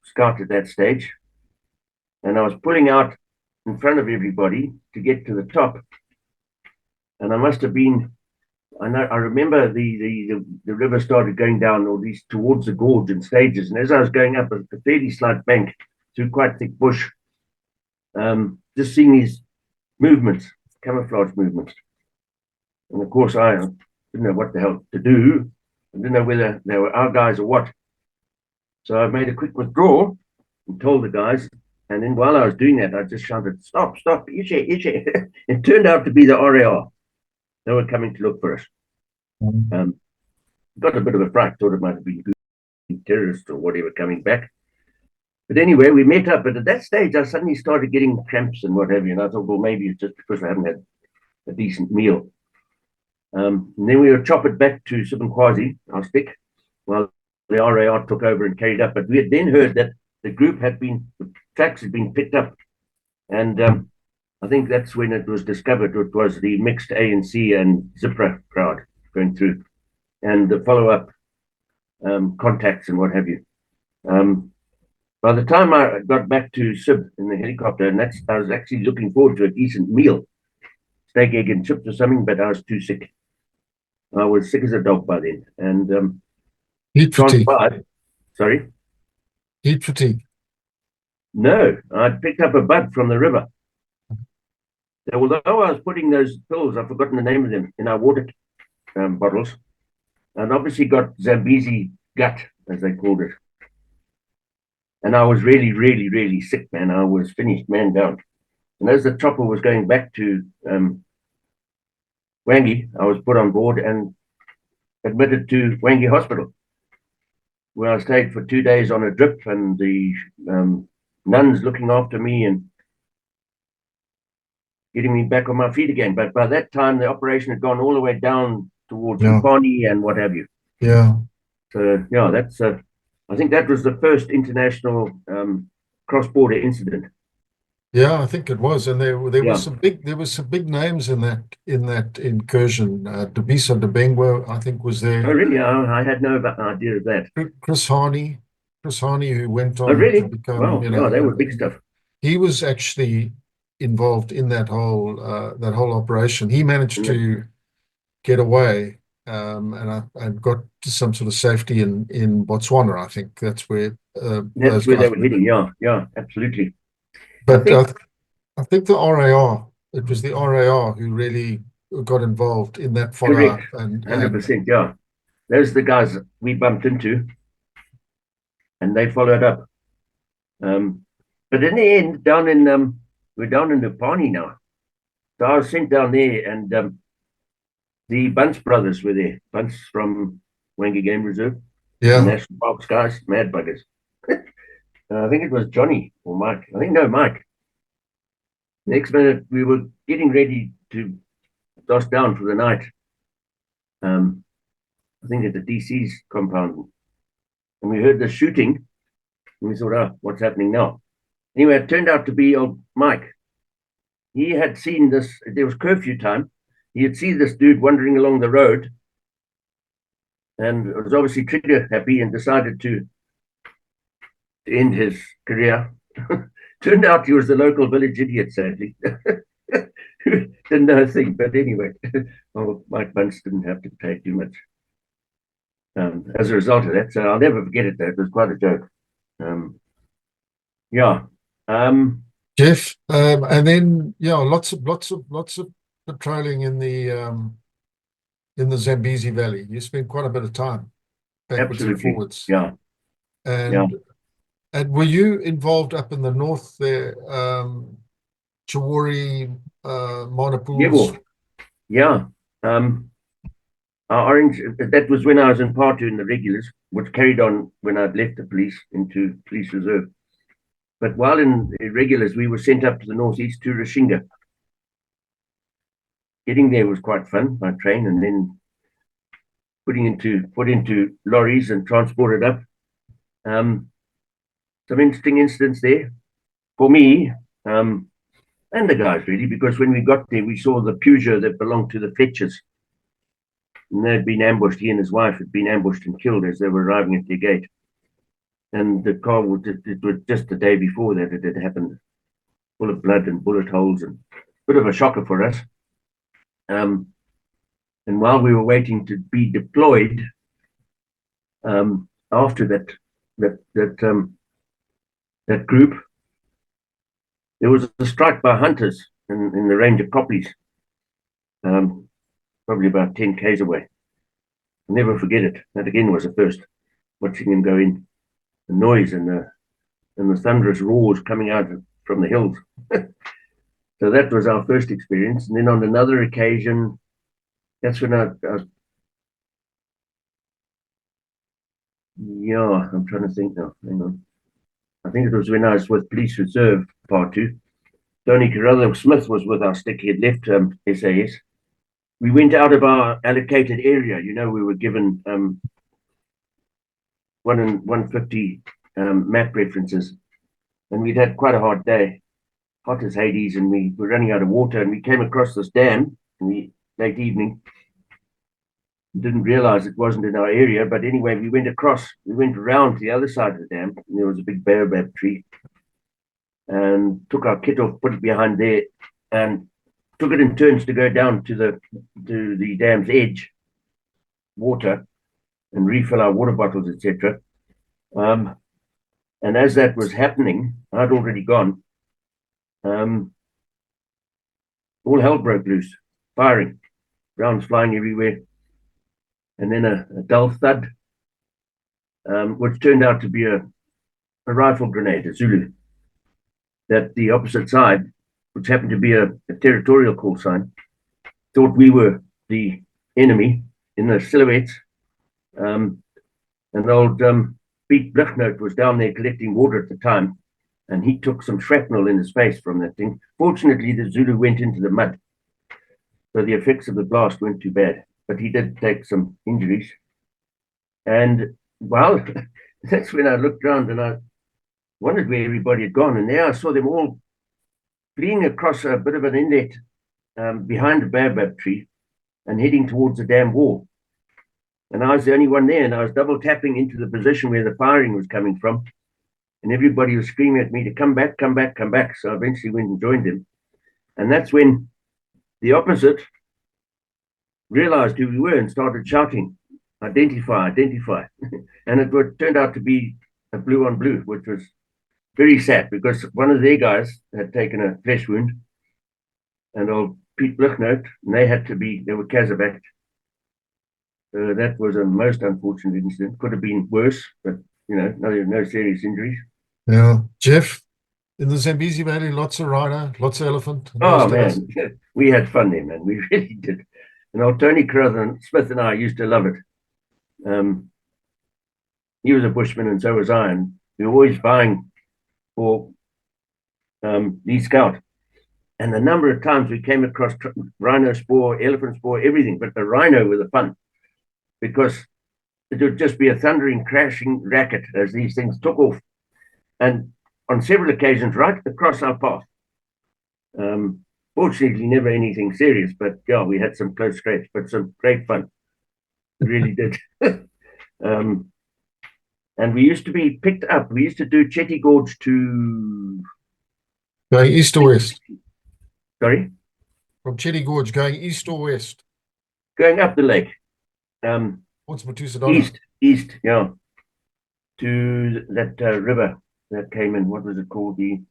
scout at that stage. And I was pulling out in front of everybody to get to the top. And I must have been, I remember the river started going down all these towards the gorge in stages. And as I was going up a fairly slight bank through quite thick bush, just seeing these movements, camouflage movements. And of course, I didn't know what the hell to do. I didn't know whether they were our guys or what. So I made a quick withdrawal and told the guys. And then while I was doing that, I just shouted, stop, Ishe. It turned out to be the RAR. They were coming to look for us. Got a bit of a fright, thought it might have been terrorists or whatever coming back. But anyway, we met up. But at that stage, I suddenly started getting cramps and what have you. And I thought, well, maybe it's just because I haven't had a decent meal. And then we were chopped back to Simkwazi, our stick, while the RAR took over and carried up. But we had then heard that the tracks had been picked up. And I think that's when it was discovered it was the mixed ANC and Zipra crowd going through and the follow-up contacts and what have you. By the time I got back to Sib in the helicopter, and I was actually looking forward to a decent meal, steak, egg, and chips or something, but I was too sick. I was sick as a dog by then. And heat fatigue. Sorry? Heat fatigue. No, I'd picked up a bud from the river. So although I was putting those pills, I've forgotten the name of them, in our water bottles, and obviously got Zambezi gut, as they called it. And I was really, really, really sick, man. I was finished, man down. And as the chopper was going back to Wangi, I was put on board and admitted to Wangi Hospital, where I stayed for 2 days on a drip, and the nuns looking after me and getting me back on my feet again. But by that time, the operation had gone all the way down towards Mpani and what have you. Yeah. So, yeah, that's, I think that was the first international cross-border incident Yeah, I think it was, and there Yeah. was some big names in that incursion. Debisa Debengwa, I think, was Oh, there. really? I had no idea of that. Chris Harney, who went Oh, on to really? become, Wow. Yeah, they were big stuff. he was actually involved in that whole operation. He managed And that, to get away, and I got to some sort of safety in Botswana. I think that's where that's those where they guys were were. heading. Yeah. Yeah, absolutely. I But think I think the RAR, it was the RAR who really got involved in that correct. follow-up, and 100%. Yeah. Those are the guys we bumped into, and they followed up. Um, but in the end, we're down in Lupani now. So I was sent down there, and the Bunce brothers were there. Bunce from Wanga Game Reserve, the yeah, National Parks guys, mad buggers. I think it was Johnny or Mike. I think no, Mike. Next minute, we were getting ready to toss down for the night. Um, I think at the DC's compound, and we heard the shooting, and we thought, "Oh, what's happening now?" Anyway, it turned out to be old Mike. He had seen this. There was curfew time. He had seen this dude wandering along the road, and was obviously trigger happy and decided to end his career. Turned out he was the local village idiot, sadly. Didn't know a thing, but anyway, well, Mike Bunce didn't have to pay too much as a result of that. So I'll never forget it, though. It was quite a joke. Um, yeah. Um, Geoff, and then yeah, lots of patrolling in the Zambezi Valley. You spent quite a bit of time backwards and absolutely. forwards, Yeah. Yeah. and were you involved up in the north there, Chawuri, Monopools? Geoff. Yeah. Um, Orange, that was when I was in PATU in the regulars, which carried on when I'd left the police into police reserve. But while in the regulars, we were sent up to the northeast to Rashinga. Getting there was quite fun by train, and then put into lorries and transported up. Um, some interesting incidents there for me, and the guys really, because when we got there, we saw the Peugeot that belonged to the Fletchers, and they'd been ambushed. He and his wife had been ambushed and killed as they were arriving at their gate. And the car was, it was just the day before that it had happened, full of blood and bullet holes, and a bit of a shocker for us. Um, and while we were waiting to be deployed, after that group, there was a strike by hunters in the range of poppies, probably about 10 k's away. I'll never forget it. That again was a first, watching him go in, the noise and the thunderous roars coming out from the hills. So that was our first experience. And then on another occasion, that's when yeah, I'm trying to think now. Hang on. I think it was when I was with Police Reserve Part 2. Tony Carruthers-Smith was with us. He had left SAS. We went out of our allocated area. You know, we were given 150 map references, and we'd had quite a hard day, hot as Hades, and we were running out of water. And we came across this dam in the late evening. Didn't realize it wasn't in our area, but anyway, we went around to the other side of the dam, and there was a big baobab tree, and took our kit off, put it behind there, and took it in turns to go down to the dam's edge, water, and refill our water bottles, etc. And as that was happening, I'd already gone. All hell broke loose, firing, rounds flying everywhere, and then a dull thud, which turned out to be a rifle grenade, a Zulu, that the opposite side, which happened to be a territorial call sign, thought we were the enemy in the silhouettes. And old Piet Blyth was down there collecting water at the time, and he took some shrapnel in his face from that thing. Fortunately, the Zulu went into the mud, so the effects of the blast weren't too bad, but he did take some injuries. And well, that's when I looked around and I wondered where everybody had gone, and there I saw them all fleeing across a bit of an inlet behind the baobab tree and heading towards the dam wall. And I was the only one there, and I was double tapping into the position where the firing was coming from. And everybody was screaming at me to come back, come back, come back. So I eventually went and joined them. And that's when the opposite realized who we were and started shouting, identify, identify. And it turned out to be a blue on blue, which was very sad because one of their guys had taken a flesh wound, and old Pete Blyth, and they were Kazabak. That was a most unfortunate incident. Could have been worse, but no serious injuries. Yeah. Geoff, in the Zambezi Valley, lots of rhino, lots of elephant. Oh man, we had fun there, man. We really did. And old Tony Carruthers Smith and I used to love it. He was a bushman, and so was I, and we were always vying for lead scout. And the number of times we came across rhino spoor, elephant spoor, everything, but the rhino were the fun, because it would just be a thundering, crashing racket as these things took off. And on several occasions, right across our path. Fortunately, never anything serious, but yeah, we had some close scrapes, but some great fun. We really did. And we used to be picked up. We used to do Chetty Gorge to... Going east or west? Sorry? From Chetty Gorge, going east or west? Going up the lake. What's Matusadona? East, yeah. To that river that came in. What was it called? The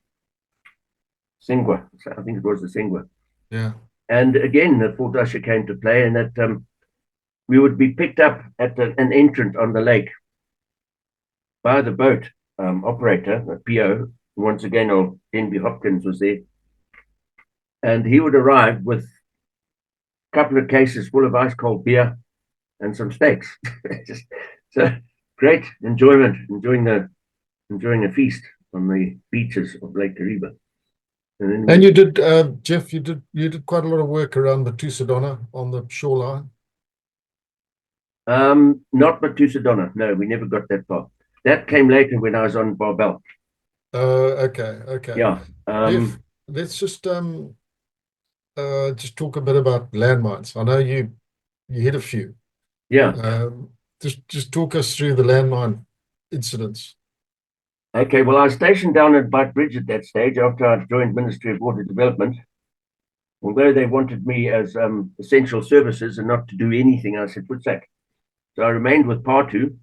Singwa. I think it was the Singwa. Yeah. And again, the Fort Usher came to play, and that we would be picked up at an entrant on the lake by the boat operator, the PO. Once again, old Denby Hopkins was there. And he would arrive with a couple of cases full of ice cold beer and some steaks. So great enjoyment, enjoying a feast on the beaches of Lake Kariba. And you did, Geoff, you did quite a lot of work around Matusadona on the shoreline. Not Matusadona. No, we never got that far. That came later when I was on Barbel. Okay. Yeah. Geoff, let's just talk a bit about landmines. I know you hit a few. Yeah. Just talk us through the landmine incidents. Okay, well, I was stationed down at Blyth Bridge at that stage after I joined Ministry of Water Development. Although they wanted me as essential services and not to do anything, I said, "Good sack." So I remained with PATU,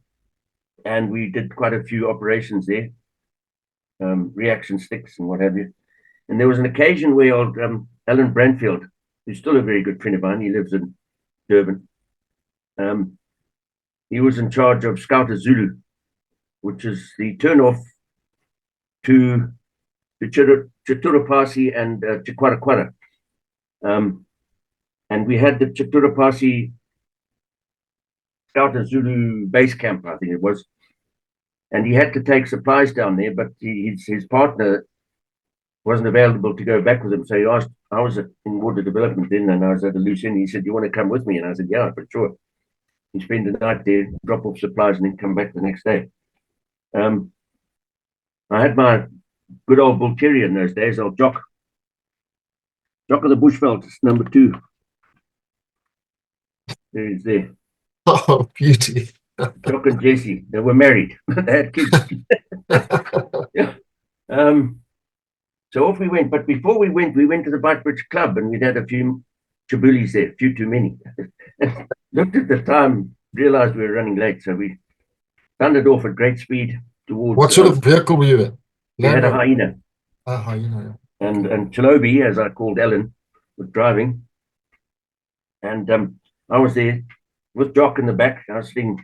and we did quite a few operations there, reaction sticks and what have you. And there was an occasion where old Alan Brandfield, who's still a very good friend of mine, he lives in Durban, he was in charge of Scouter Zulu, which is the turnoff to Chiturapasi and Chikwarakwara. And we had the Chiturapasi Scouter Zulu base camp, I think it was. And he had to take supplies down there, but his partner wasn't available to go back with him. So he asked, I was in water development then, and I was at a loose end. He said, "You want to come with me?" And I said, "Yeah, for sure." He spent the night there, drop off supplies, and then come back the next day. I had my good old bull terrier in those days, old Jock of the Bushveld, number 2. There he's there. Oh, beauty. Jock and Jessie, they were married. They had kids. Yeah. So off we went. But before we went to the Blyth Bridge Club, and we'd had a few chabulis there, a few too many. Looked at the time, realized we were running late, so we thundered off at great speed towards... What sort of vehicle were you in? We had a hyena. A hyena. And Chilobi, as I called Ellen, was driving. And I was there with Jock in the back. I was sitting,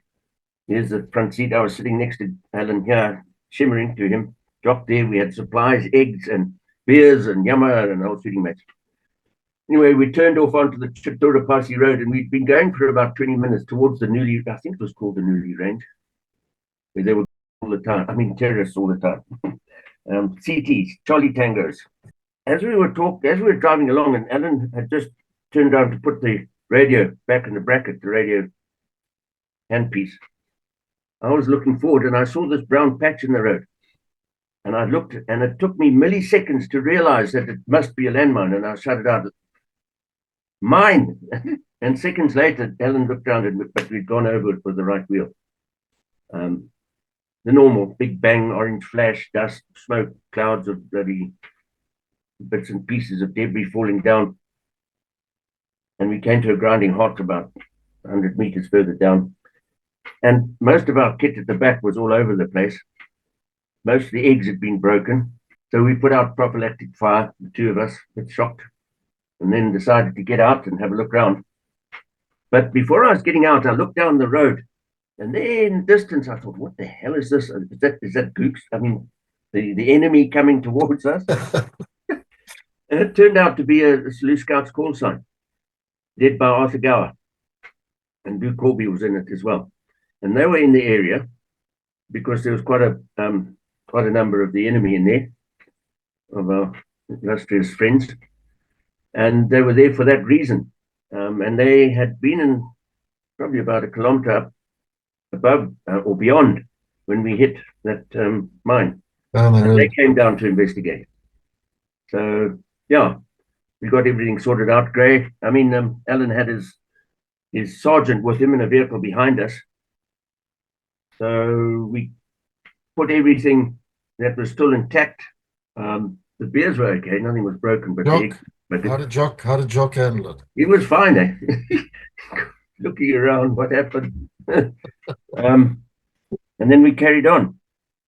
here's the front seat. I was sitting next to Ellen here, shimmering to him. Jock there, we had supplies, eggs and beers and yammer and old shooting match. Anyway, we turned off onto the Chiturapasi Road, and we'd been going for about 20 minutes towards the Newly, I think it was called the Newly Range, where they were all the time, I mean terrorists all the time. CTs, Charlie Tangos. As we were driving along, and Alan had just turned around to put the radio back in the bracket, the radio handpiece. I was looking forward, and I saw this brown patch in the road. And I looked, and it took me milliseconds to realize that it must be a landmine. And I shouted out, "Mine!" And seconds later, Alan looked around at me, but we'd gone over it with the right wheel. The normal big bang, orange flash, dust, smoke, clouds of bloody bits and pieces of debris falling down. And we came to a grinding halt about 100 meters further down. And most of our kit at the back was all over the place. Most of the eggs had been broken. So we put out prophylactic fire, the two of us, a bit shocked, and then decided to get out and have a look around. But before I was getting out, I looked down the road, and there in the distance, I thought, what the hell is this? Is that Gooks? I mean, the enemy coming towards us? And it turned out to be a Salute Scouts call sign, led by Arthur Gower. And Duke Corby was in it as well. And they were in the area because there was quite a number of the enemy in there, of our illustrious friends. And they were there for that reason. And they had been in probably about a kilometer up above or beyond when we hit that mine. And they came down to investigate. So, yeah, we got everything sorted out. Alan had his sergeant with him in a vehicle behind us. So we put everything that was still intact. The beers were okay, nothing was broken. But how did Jock handle it? He was fine, eh? Looking around, what happened? And then we carried on.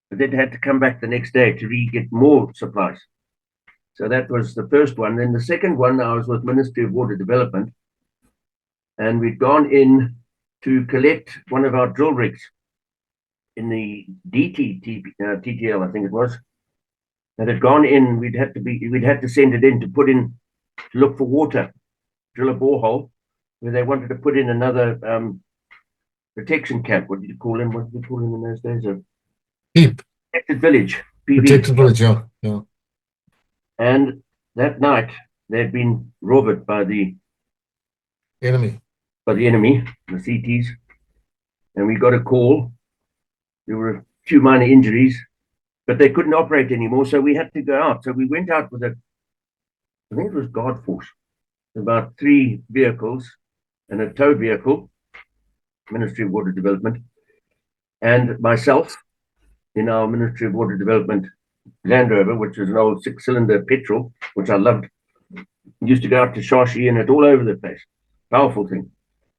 But then had to come back the next day to get more supplies. So that was the first one. Then the second one, I was with Ministry of Water Development, and we'd gone in to collect one of our drill rigs in the TTL, I think it was, that had gone in. We'd had to send it in to look for water, drill a borehole, where they wanted to put in another protection camp. What did you call them? What did we call them in those days? Protected village. PV. Protected village, yeah. And that night, they'd been robbed by the enemy, the CTs. And we got a call. There were a few minor injuries, but they couldn't operate anymore, so we had to go out. So we went out with I think it was Guard Force, about 3 vehicles and a tow vehicle, Ministry of Water Development, and myself in our Ministry of Water Development Land Rover, which was an old 6-cylinder petrol, which I loved. Used to go out to Shashi and it all over the place. Powerful thing.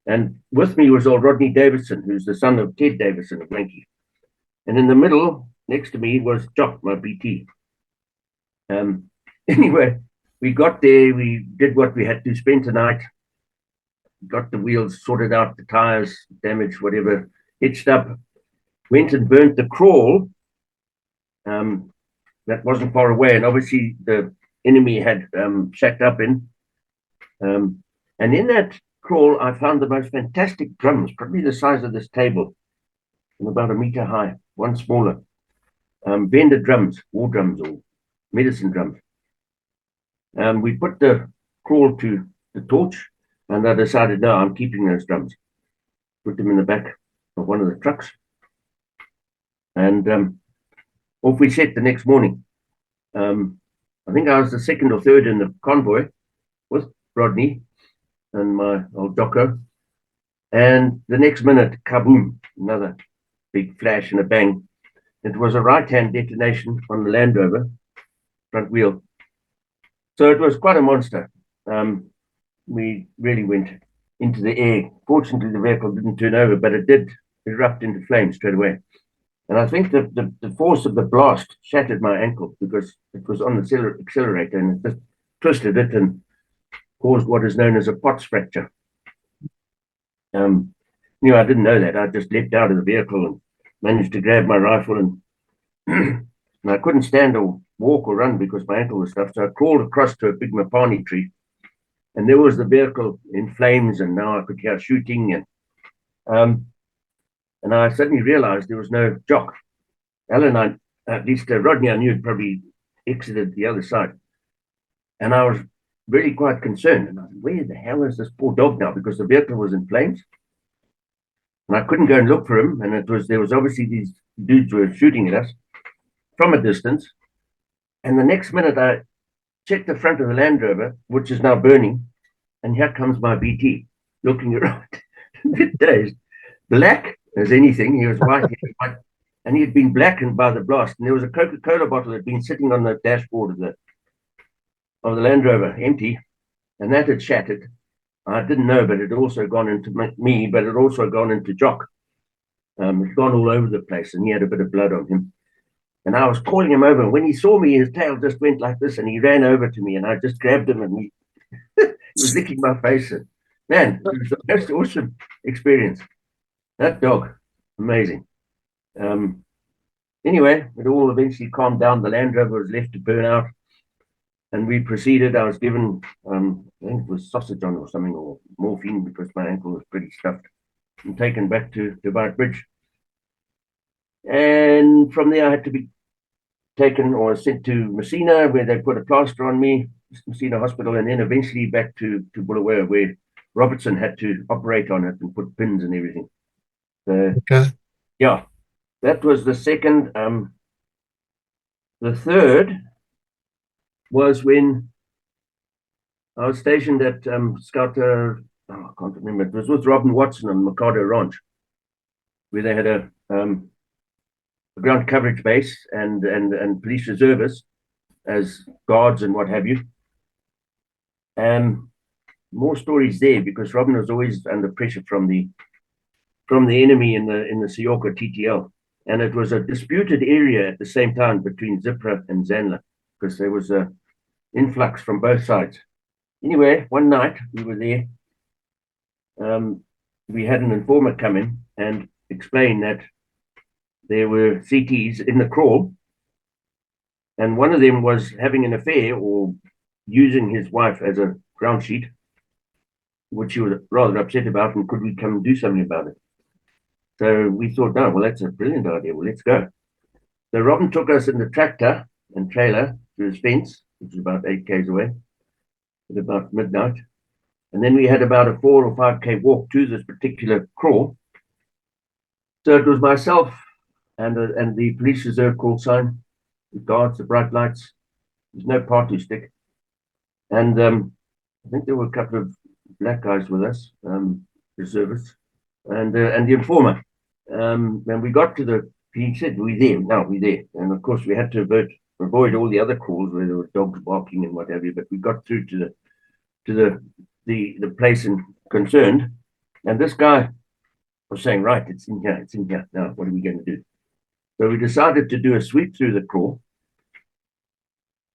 And with me was old Rodney Davison, who's the son of Ted Davison of Blanky. And in the middle, next to me, was Jock, my BT. Anyway, we got there, we did what we had to, spend the night, got the wheels sorted out, the tires damaged, whatever, hitched up, went and burnt the crawl that wasn't far away, and obviously the enemy had shacked up in. And in that crawl, I found the most fantastic drums, probably the size of this table, and about 1 meter high, one smaller. Vendor drums, war drums or medicine drums. We put the crawl to the torch, and I decided, no, I'm keeping those drums. Put them in the back of one of the trucks. And off we set the next morning. I think I was the second or third in the convoy with Rodney and my old doco. And the next minute, kaboom, another big flash and a bang. It was a right-hand detonation on the Land Rover, front wheel. So it was quite a monster. We really went into the air. Fortunately, the vehicle didn't turn over, but it did erupt into flames straight away. And I think the force of the blast shattered my ankle because it was on the accelerator and it just twisted it and caused what is known as a POTS fracture. I didn't know that. I just leapt out of the vehicle and managed to grab my rifle and and I couldn't stand or walk or run because my ankle was stuffed. So I crawled across to a big mapani tree, and there was the vehicle in flames, and now I could hear shooting, and I suddenly realized there was no Jock. Alan, at least Rodney, I knew had probably exited the other side, and I was really quite concerned. And I said, where the hell is this poor dog now? Because the vehicle was in flames, and I couldn't go and look for him. And there was obviously these dudes were shooting at us. from a distance. And the next minute, I checked the front of the Land Rover, which is now burning. And here comes my BT looking around, a bit dazed, black as anything. He was white, and he had been blackened by the blast. And there was a Coca-Cola bottle that had been sitting on the dashboard of the Land Rover, empty, and that had shattered. I didn't know, but it had also gone into me, but it had also gone into Jock. It's gone all over the place, and he had a bit of blood on him. And I was calling him over. When he saw me, his tail just went like this, and he ran over to me, and I just grabbed him, and he was licking my face. And man, it was the most awesome experience. That dog, amazing. Anyway, it all eventually calmed down. The Land Rover was left to burn out, and we proceeded. I was given, I think it was sausage on or something, or morphine, because my ankle was pretty stuffed, and taken back to Blyth Bridge. And from there, I had to be taken or sent to Messina, where they put a plaster on me, Messina Hospital, and then eventually back to Bulawayo, where Robertson had to operate on it and put pins and everything. So, Okay. yeah, that was the second. The third was when I was stationed at Scout, I can't remember, it was with Robin Watson on Mikado Ranch, where they had a ground coverage base and police reservists as guards and what have you. More stories there, because Robin was always under pressure from the enemy in the Siorka TTL, and it was a disputed area at the same time between Zipra and Zanla, because there was a influx from both sides. Anyway, one night we were there. We had an informer come in and explain that there were CTs in the crawl, and one of them was having an affair or using his wife as a ground sheet, which he was rather upset about, and could we come and do something about it? So we thought, no, well, that's a brilliant idea. Well, let's go. So Robin took us in the tractor and trailer to his fence, which was about 8 k's away, at about midnight. And then we had about a 4 or 5 k walk to this particular crawl. So it was myself and the police reserve call sign, the guards, the bright lights. There's no PATU stick. And I think there were a couple of black guys with us, reservists, and the informer. And we got to he said, we're there, now we're there. And of course, we had to avoid all the other calls where there were dogs barking and what have you, but we got through to the place in concerned. And this guy was saying, right, it's in here. Now, what are we going to do? So we decided to do a sweep through the crawl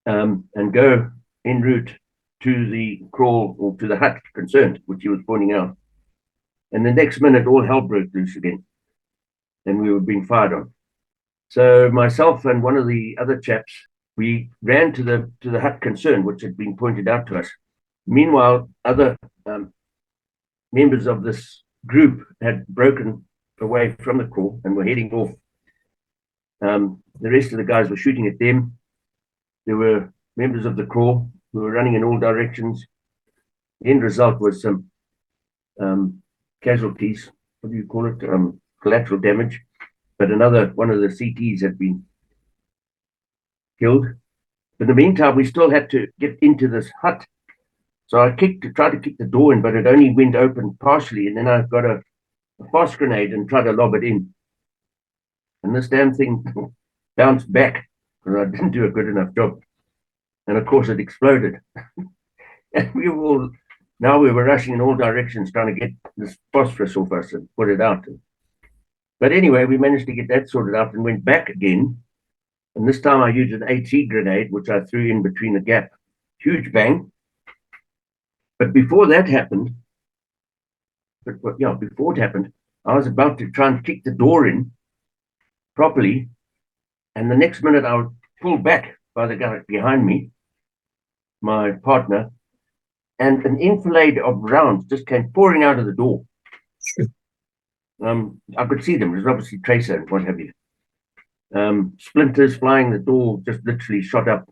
and go en route to the crawl or to the hut concerned, which he was pointing out. And the next minute, all hell broke loose again, and we were being fired on. So myself and one of the other chaps, we ran to the hut concerned, which had been pointed out to us. Meanwhile, other members of this group had broken away from the crawl and were heading off. The rest of the guys were shooting at them. There were members of the crawl who were running in all directions. The end result was some casualties. What do you call it? Collateral damage. But one of the CTs had been killed. But in the meantime, we still had to get into this hut. So I tried to kick the door in, but it only went open partially. And then I got a fast grenade and tried to lob it in. And this damn thing bounced back because I didn't do a good enough job. And of course, it exploded. And we were rushing in all directions trying to get this phosphorus off us and put it out. But anyway, we managed to get that sorted out and went back again. And this time I used an AT grenade, which I threw in between the gap. Huge bang. But before that happened, I was about to try and kick the door in properly. And the next minute I was pulled back by the guy behind me, my partner, and an enfilade of rounds just came pouring out of the door. I could see them. It was obviously tracer and what have you. Splinters flying, the door just literally shot up.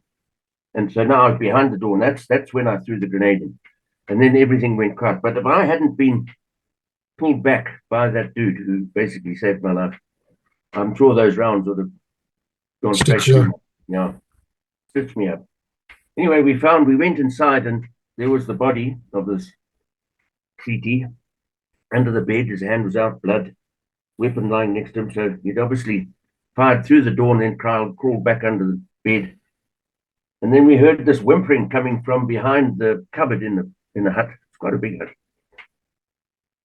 And so now I was behind the door, and that's when I threw the grenade in. And then everything went quiet. But if I hadn't been pulled back by that dude who basically saved my life, I'm sure those rounds would have gone straight Stitch you through. Yeah, stitched me up. Anyway, we went inside, and there was the body of this CT under the bed. His hand was out, blood, weapon lying next to him. So he'd obviously fired through the door and then crawled back under the bed. And then we heard this whimpering coming from behind the cupboard in the hut. It's quite a big hut.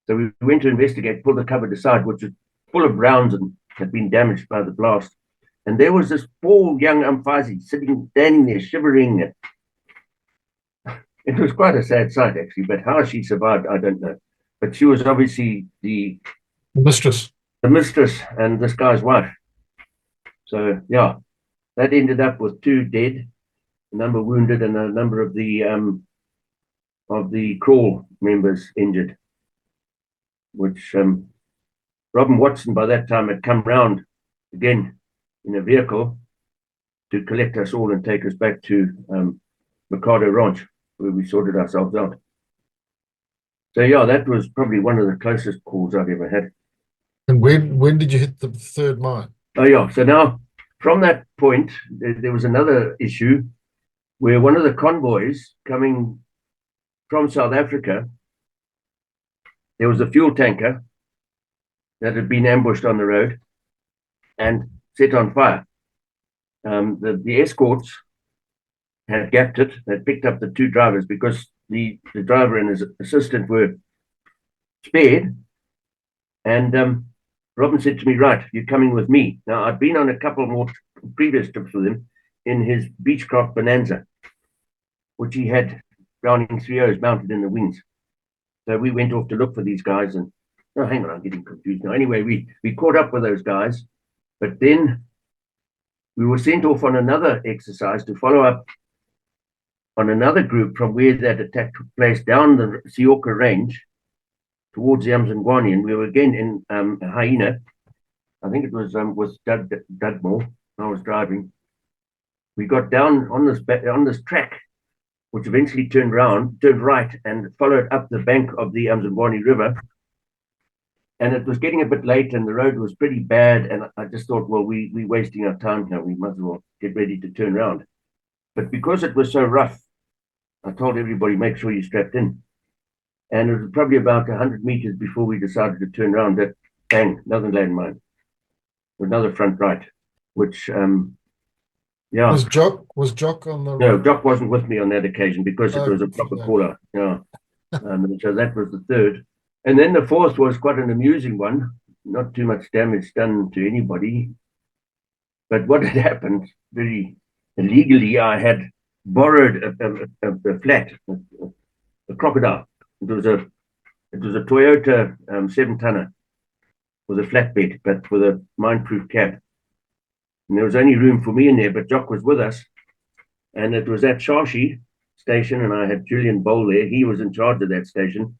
So we went to investigate, pulled the cupboard aside, which was full of rounds and had been damaged by the blast. And there was this poor young Umfazi standing there, shivering. It was quite a sad sight, actually, but how she survived, I don't know. But she was obviously the mistress. mistress and this guy's wife. So, yeah, that ended up with 2 dead, a number wounded, and a number of the crawl members injured, which Robin Watson, by that time, had come round again in a vehicle to collect us all and take us back to Mikado Ranch, where we sorted ourselves out. So yeah, that was probably one of the closest calls I've ever had. And when did you hit the 3rd mine? Oh yeah, so now from that point, there was another issue where one of the convoys coming from South Africa, there was a fuel tanker that had been ambushed on the road and set on fire. The escorts had gapped it, had picked up the 2 drivers because the driver and his assistant were spared. And Robin said to me, right, you're coming with me. Now, I'd been on a couple more previous trips with him in his Beechcraft Bonanza, which he had Browning 3.0s mounted in the wings. So we went off to look for these guys. And oh, hang on, I'm getting confused now. Anyway, we caught up with those guys, but then we were sent off on another exercise to follow up on another group from where that attack took place down the Siorka range towards the Umzingwani. And we were again in a hyena. I think it was with Dudmore. I was driving. We got down on this track, which eventually turned right, and followed up the bank of the Umzingwani River. And it was getting a bit late, and the road was pretty bad. And I just thought, well, we're wasting our time here. We might as well get ready to turn around. But because it was so rough, I told everybody, make sure you're strapped in. And it was probably about 100 meters before we decided to turn around that bang, another landmine, another front right, which, yeah. Was Jock on the? No, Jock wasn't with me on that occasion because it was a proper caller. Yeah. So that was the 3rd. And then the 4th was quite an amusing one. Not too much damage done to anybody. But what had happened very illegally, I had borrowed a flat, a crocodile. It was a Toyota 7-tonner with a flatbed, but with a mine-proof cab. And there was only room for me in there, but Jock was with us. And it was at Shashi station, and I had Julian Bowl there. He was in charge of that station,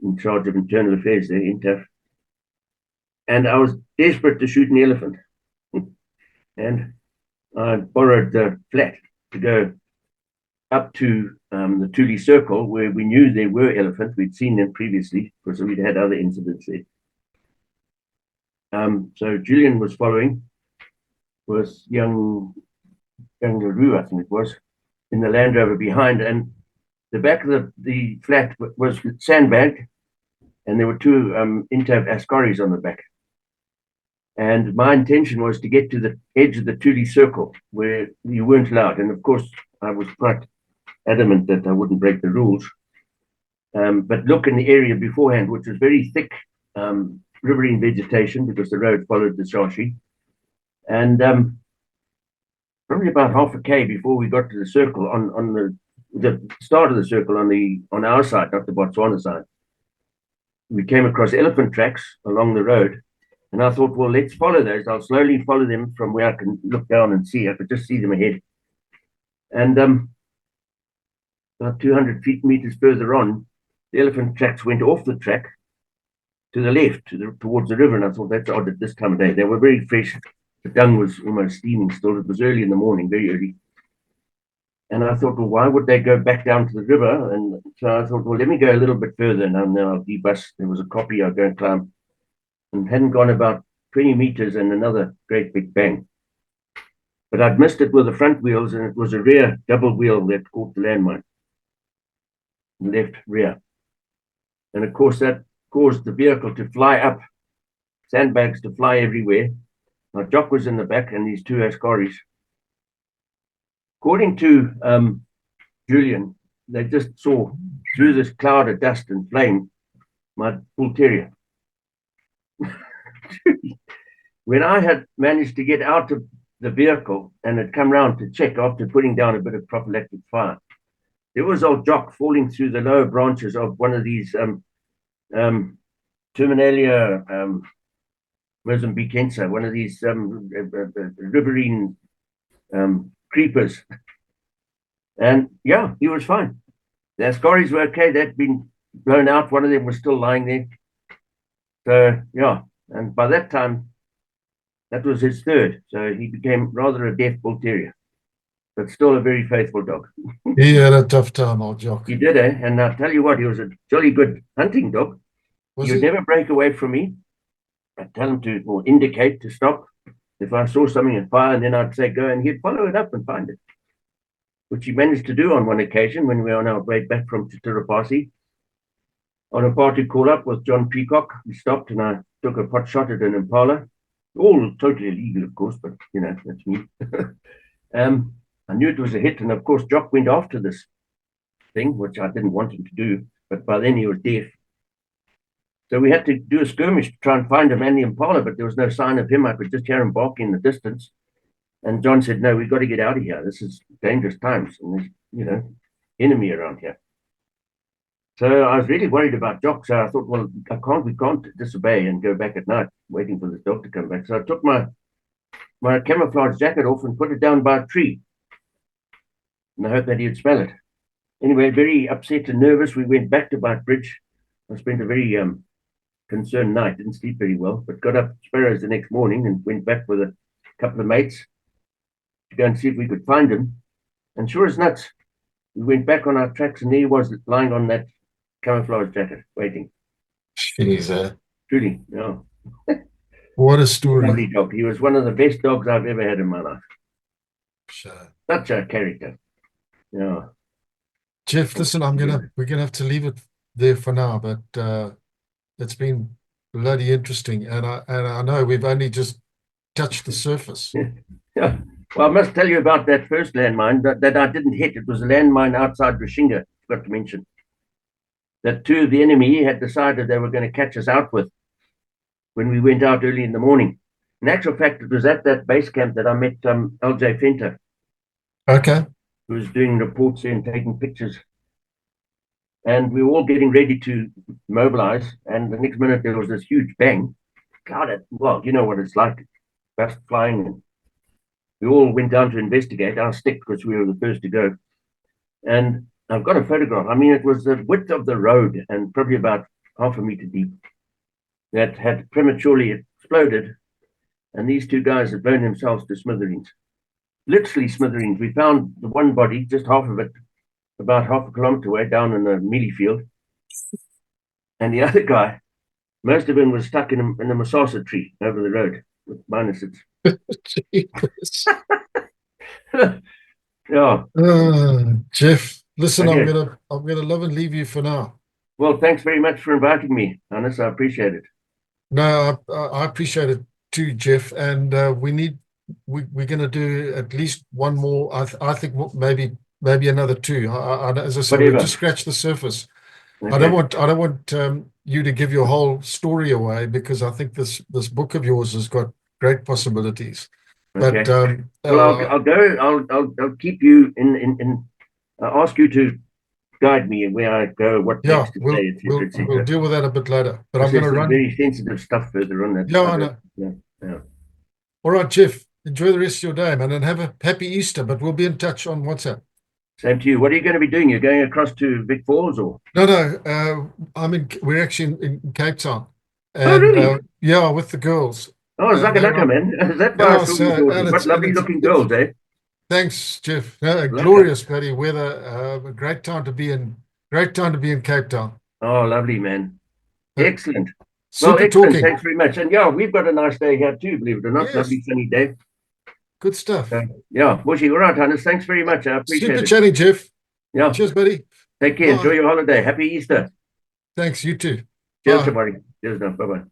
in charge of internal affairs there, INTAF. And I was desperate to shoot an elephant. And I borrowed the flat to go up to the Thule Circle, where we knew there were elephants. We'd seen them previously because we'd had other incidents there. So Julian was following with young LaRue, I think it was, in the Land Rover behind. And the back of the flat was sandbagged, and there were 2 INTAF Ascaris on the back. And my intention was to get to the edge of the Thule Circle where you weren't allowed. And of course, I was quite adamant that I wouldn't break the rules. But look in the area beforehand, which was very thick riverine vegetation because the road followed the Shashi. And probably about half a K before we got to the circle, on the start of the circle on our side, not the Botswana side, we came across elephant tracks along the road. And I thought, well, let's follow those. I'll slowly follow them from where I can look down and see. I could just see them ahead. And about 200 meters further on, the elephant tracks went off the track to the left, towards the river. And I thought, that's odd at this time of day. They were very fresh. The dung was almost steaming still. It was early in the morning, very early. And I thought, well, why would they go back down to the river? And so I thought, well, let me go a little bit further. And then I'll debus. There was a kopje I'll go and climb. And hadn't gone about 20 meters and another great big bang. but I'd missed it with the front wheels, and it was a rear double wheel that caught the landmine, left rear. And of course, that caused the vehicle to fly up, sandbags to fly everywhere. Now, Jock was in the back and these two Ascaris. According to Julian, they just saw through this cloud of dust and flame my bull terrier. When I had managed to get out of the vehicle and had come round to check after putting down a bit of prophylactic fire, there was old Jock falling through the lower branches of one of these Terminalia Mozambiquense, one of these riverine creepers. And yeah, he was fine. The Ascaris were okay. They'd been blown out. One of them was still lying there. So yeah, and by that time, that was his third. So he became rather a deaf bull terrier, but still a very faithful dog. He had a tough time, old Jock. He did, eh? And I'll tell you what, he was a jolly good hunting dog. Was He would he? never break away from me. I'd tell him to, or indicate to stop if I saw something in fire, and then I'd say go, and he'd follow it up and find it, which he managed to do on one occasion when we were on our way back from Tuturapasi. On a party call up with John Peacock, we stopped and I took a pot shot at an impala. All totally illegal, of course, but you know, that's me. I knew it was a hit, and of course, Jock went after this thing, which I didn't want him to do, but by then he was deaf. So we had to do a skirmish to try and find him and the impala, but there was no sign of him. I could just hear him barking in the distance. And John said, no, we've got to get out of here. This is dangerous times, and there's, you know, enemy around here. So I was really worried about Jock. So I thought, well, we can't disobey and go back at night waiting for this dog to come back. So I took my camouflage jacket off and put it down by a tree. And I hoped that he'd smell it. Anyway, very upset and nervous, we went back to Blyth Bridge. I spent a very concerned night, didn't sleep very well, but got up sparrows the next morning and went back with a couple of mates to go and see if we could find him. And sure as nuts, we went back on our tracks, and there he was lying on that camouflage jacket, waiting. Jeez, Truly, yeah. what a story. Lovely dog. He was one of the best dogs I've ever had in my life. Sure. Such a character. Yeah. Geoff, listen, we're gonna have to leave it there for now, but it's been bloody interesting, and I know we've only just touched the surface. Yeah. Well, I must tell you about that first landmine that I didn't hit. It was a landmine outside Rishinga, forgot to mention. That two of the enemy had decided they were going to catch us out with when we went out early in the morning. In actual fact, it was at that base camp that I met LJ Fenter, Okay. who was doing reports and taking pictures. And we were all getting ready to mobilize, and the next minute there was this huge bang. God, well, you know what it's like, dust flying, and we all went down to investigate. I stick because we were the first to go. And I've got a photograph. I mean, it was the width of the road and probably about half a meter deep that had prematurely exploded. And these two guys had blown themselves to smithereens, literally smithereens. We found the one body, just half of it, about half a kilometer away down in a mealie field. And the other guy, most of him was stuck in a Masasa tree over the road with minuses. Yeah. Geoff, listen, Okay. I'm gonna love and leave you for now. Well, thanks very much for inviting me, Hannes. I appreciate it. No, I appreciate it too, Geoff, and we're gonna do at least one more. I think maybe another two. As I said, we've Whatever. just scratched the surface. Okay. I don't want you to give your whole story away, because I think this book of yours has got great possibilities. Okay. But Well, I'll go. I'll keep you in. I'll ask you to guide me where I go, what yeah, next to say, etc., etc. we'll deal with that a bit later. But I'm going to There's some run. very sensitive stuff further on that. Yeah, I know. Yeah. All right, Geoff. Enjoy the rest of your day, man, and have a happy Easter. But we'll be in touch on WhatsApp. Same to you. What are you going to be doing? You're going across to Vic Falls, or? No. We're actually in Cape Town. And, Oh, really? yeah, with the girls. Oh, Zakalaka, man. Is that why I saw you daughters? What lovely looking girls, eh? Thanks, Geoff. Glorious bloody weather. A great time to be in Cape Town. Oh, lovely, man. Excellent. Super well, excellent. talking. Thanks very much. And yeah, we've got a nice day here too, believe it or not. Yes. Lovely sunny day. Good stuff. Yeah, Bushy. All right, Hannes. Thanks very much. I appreciate Super it. chatting, Geoff. Yeah. Cheers, buddy. Take care. Bye. Enjoy your holiday. Happy Easter. Thanks, you too. Cheers, Bye. everybody. Cheers now. Bye bye.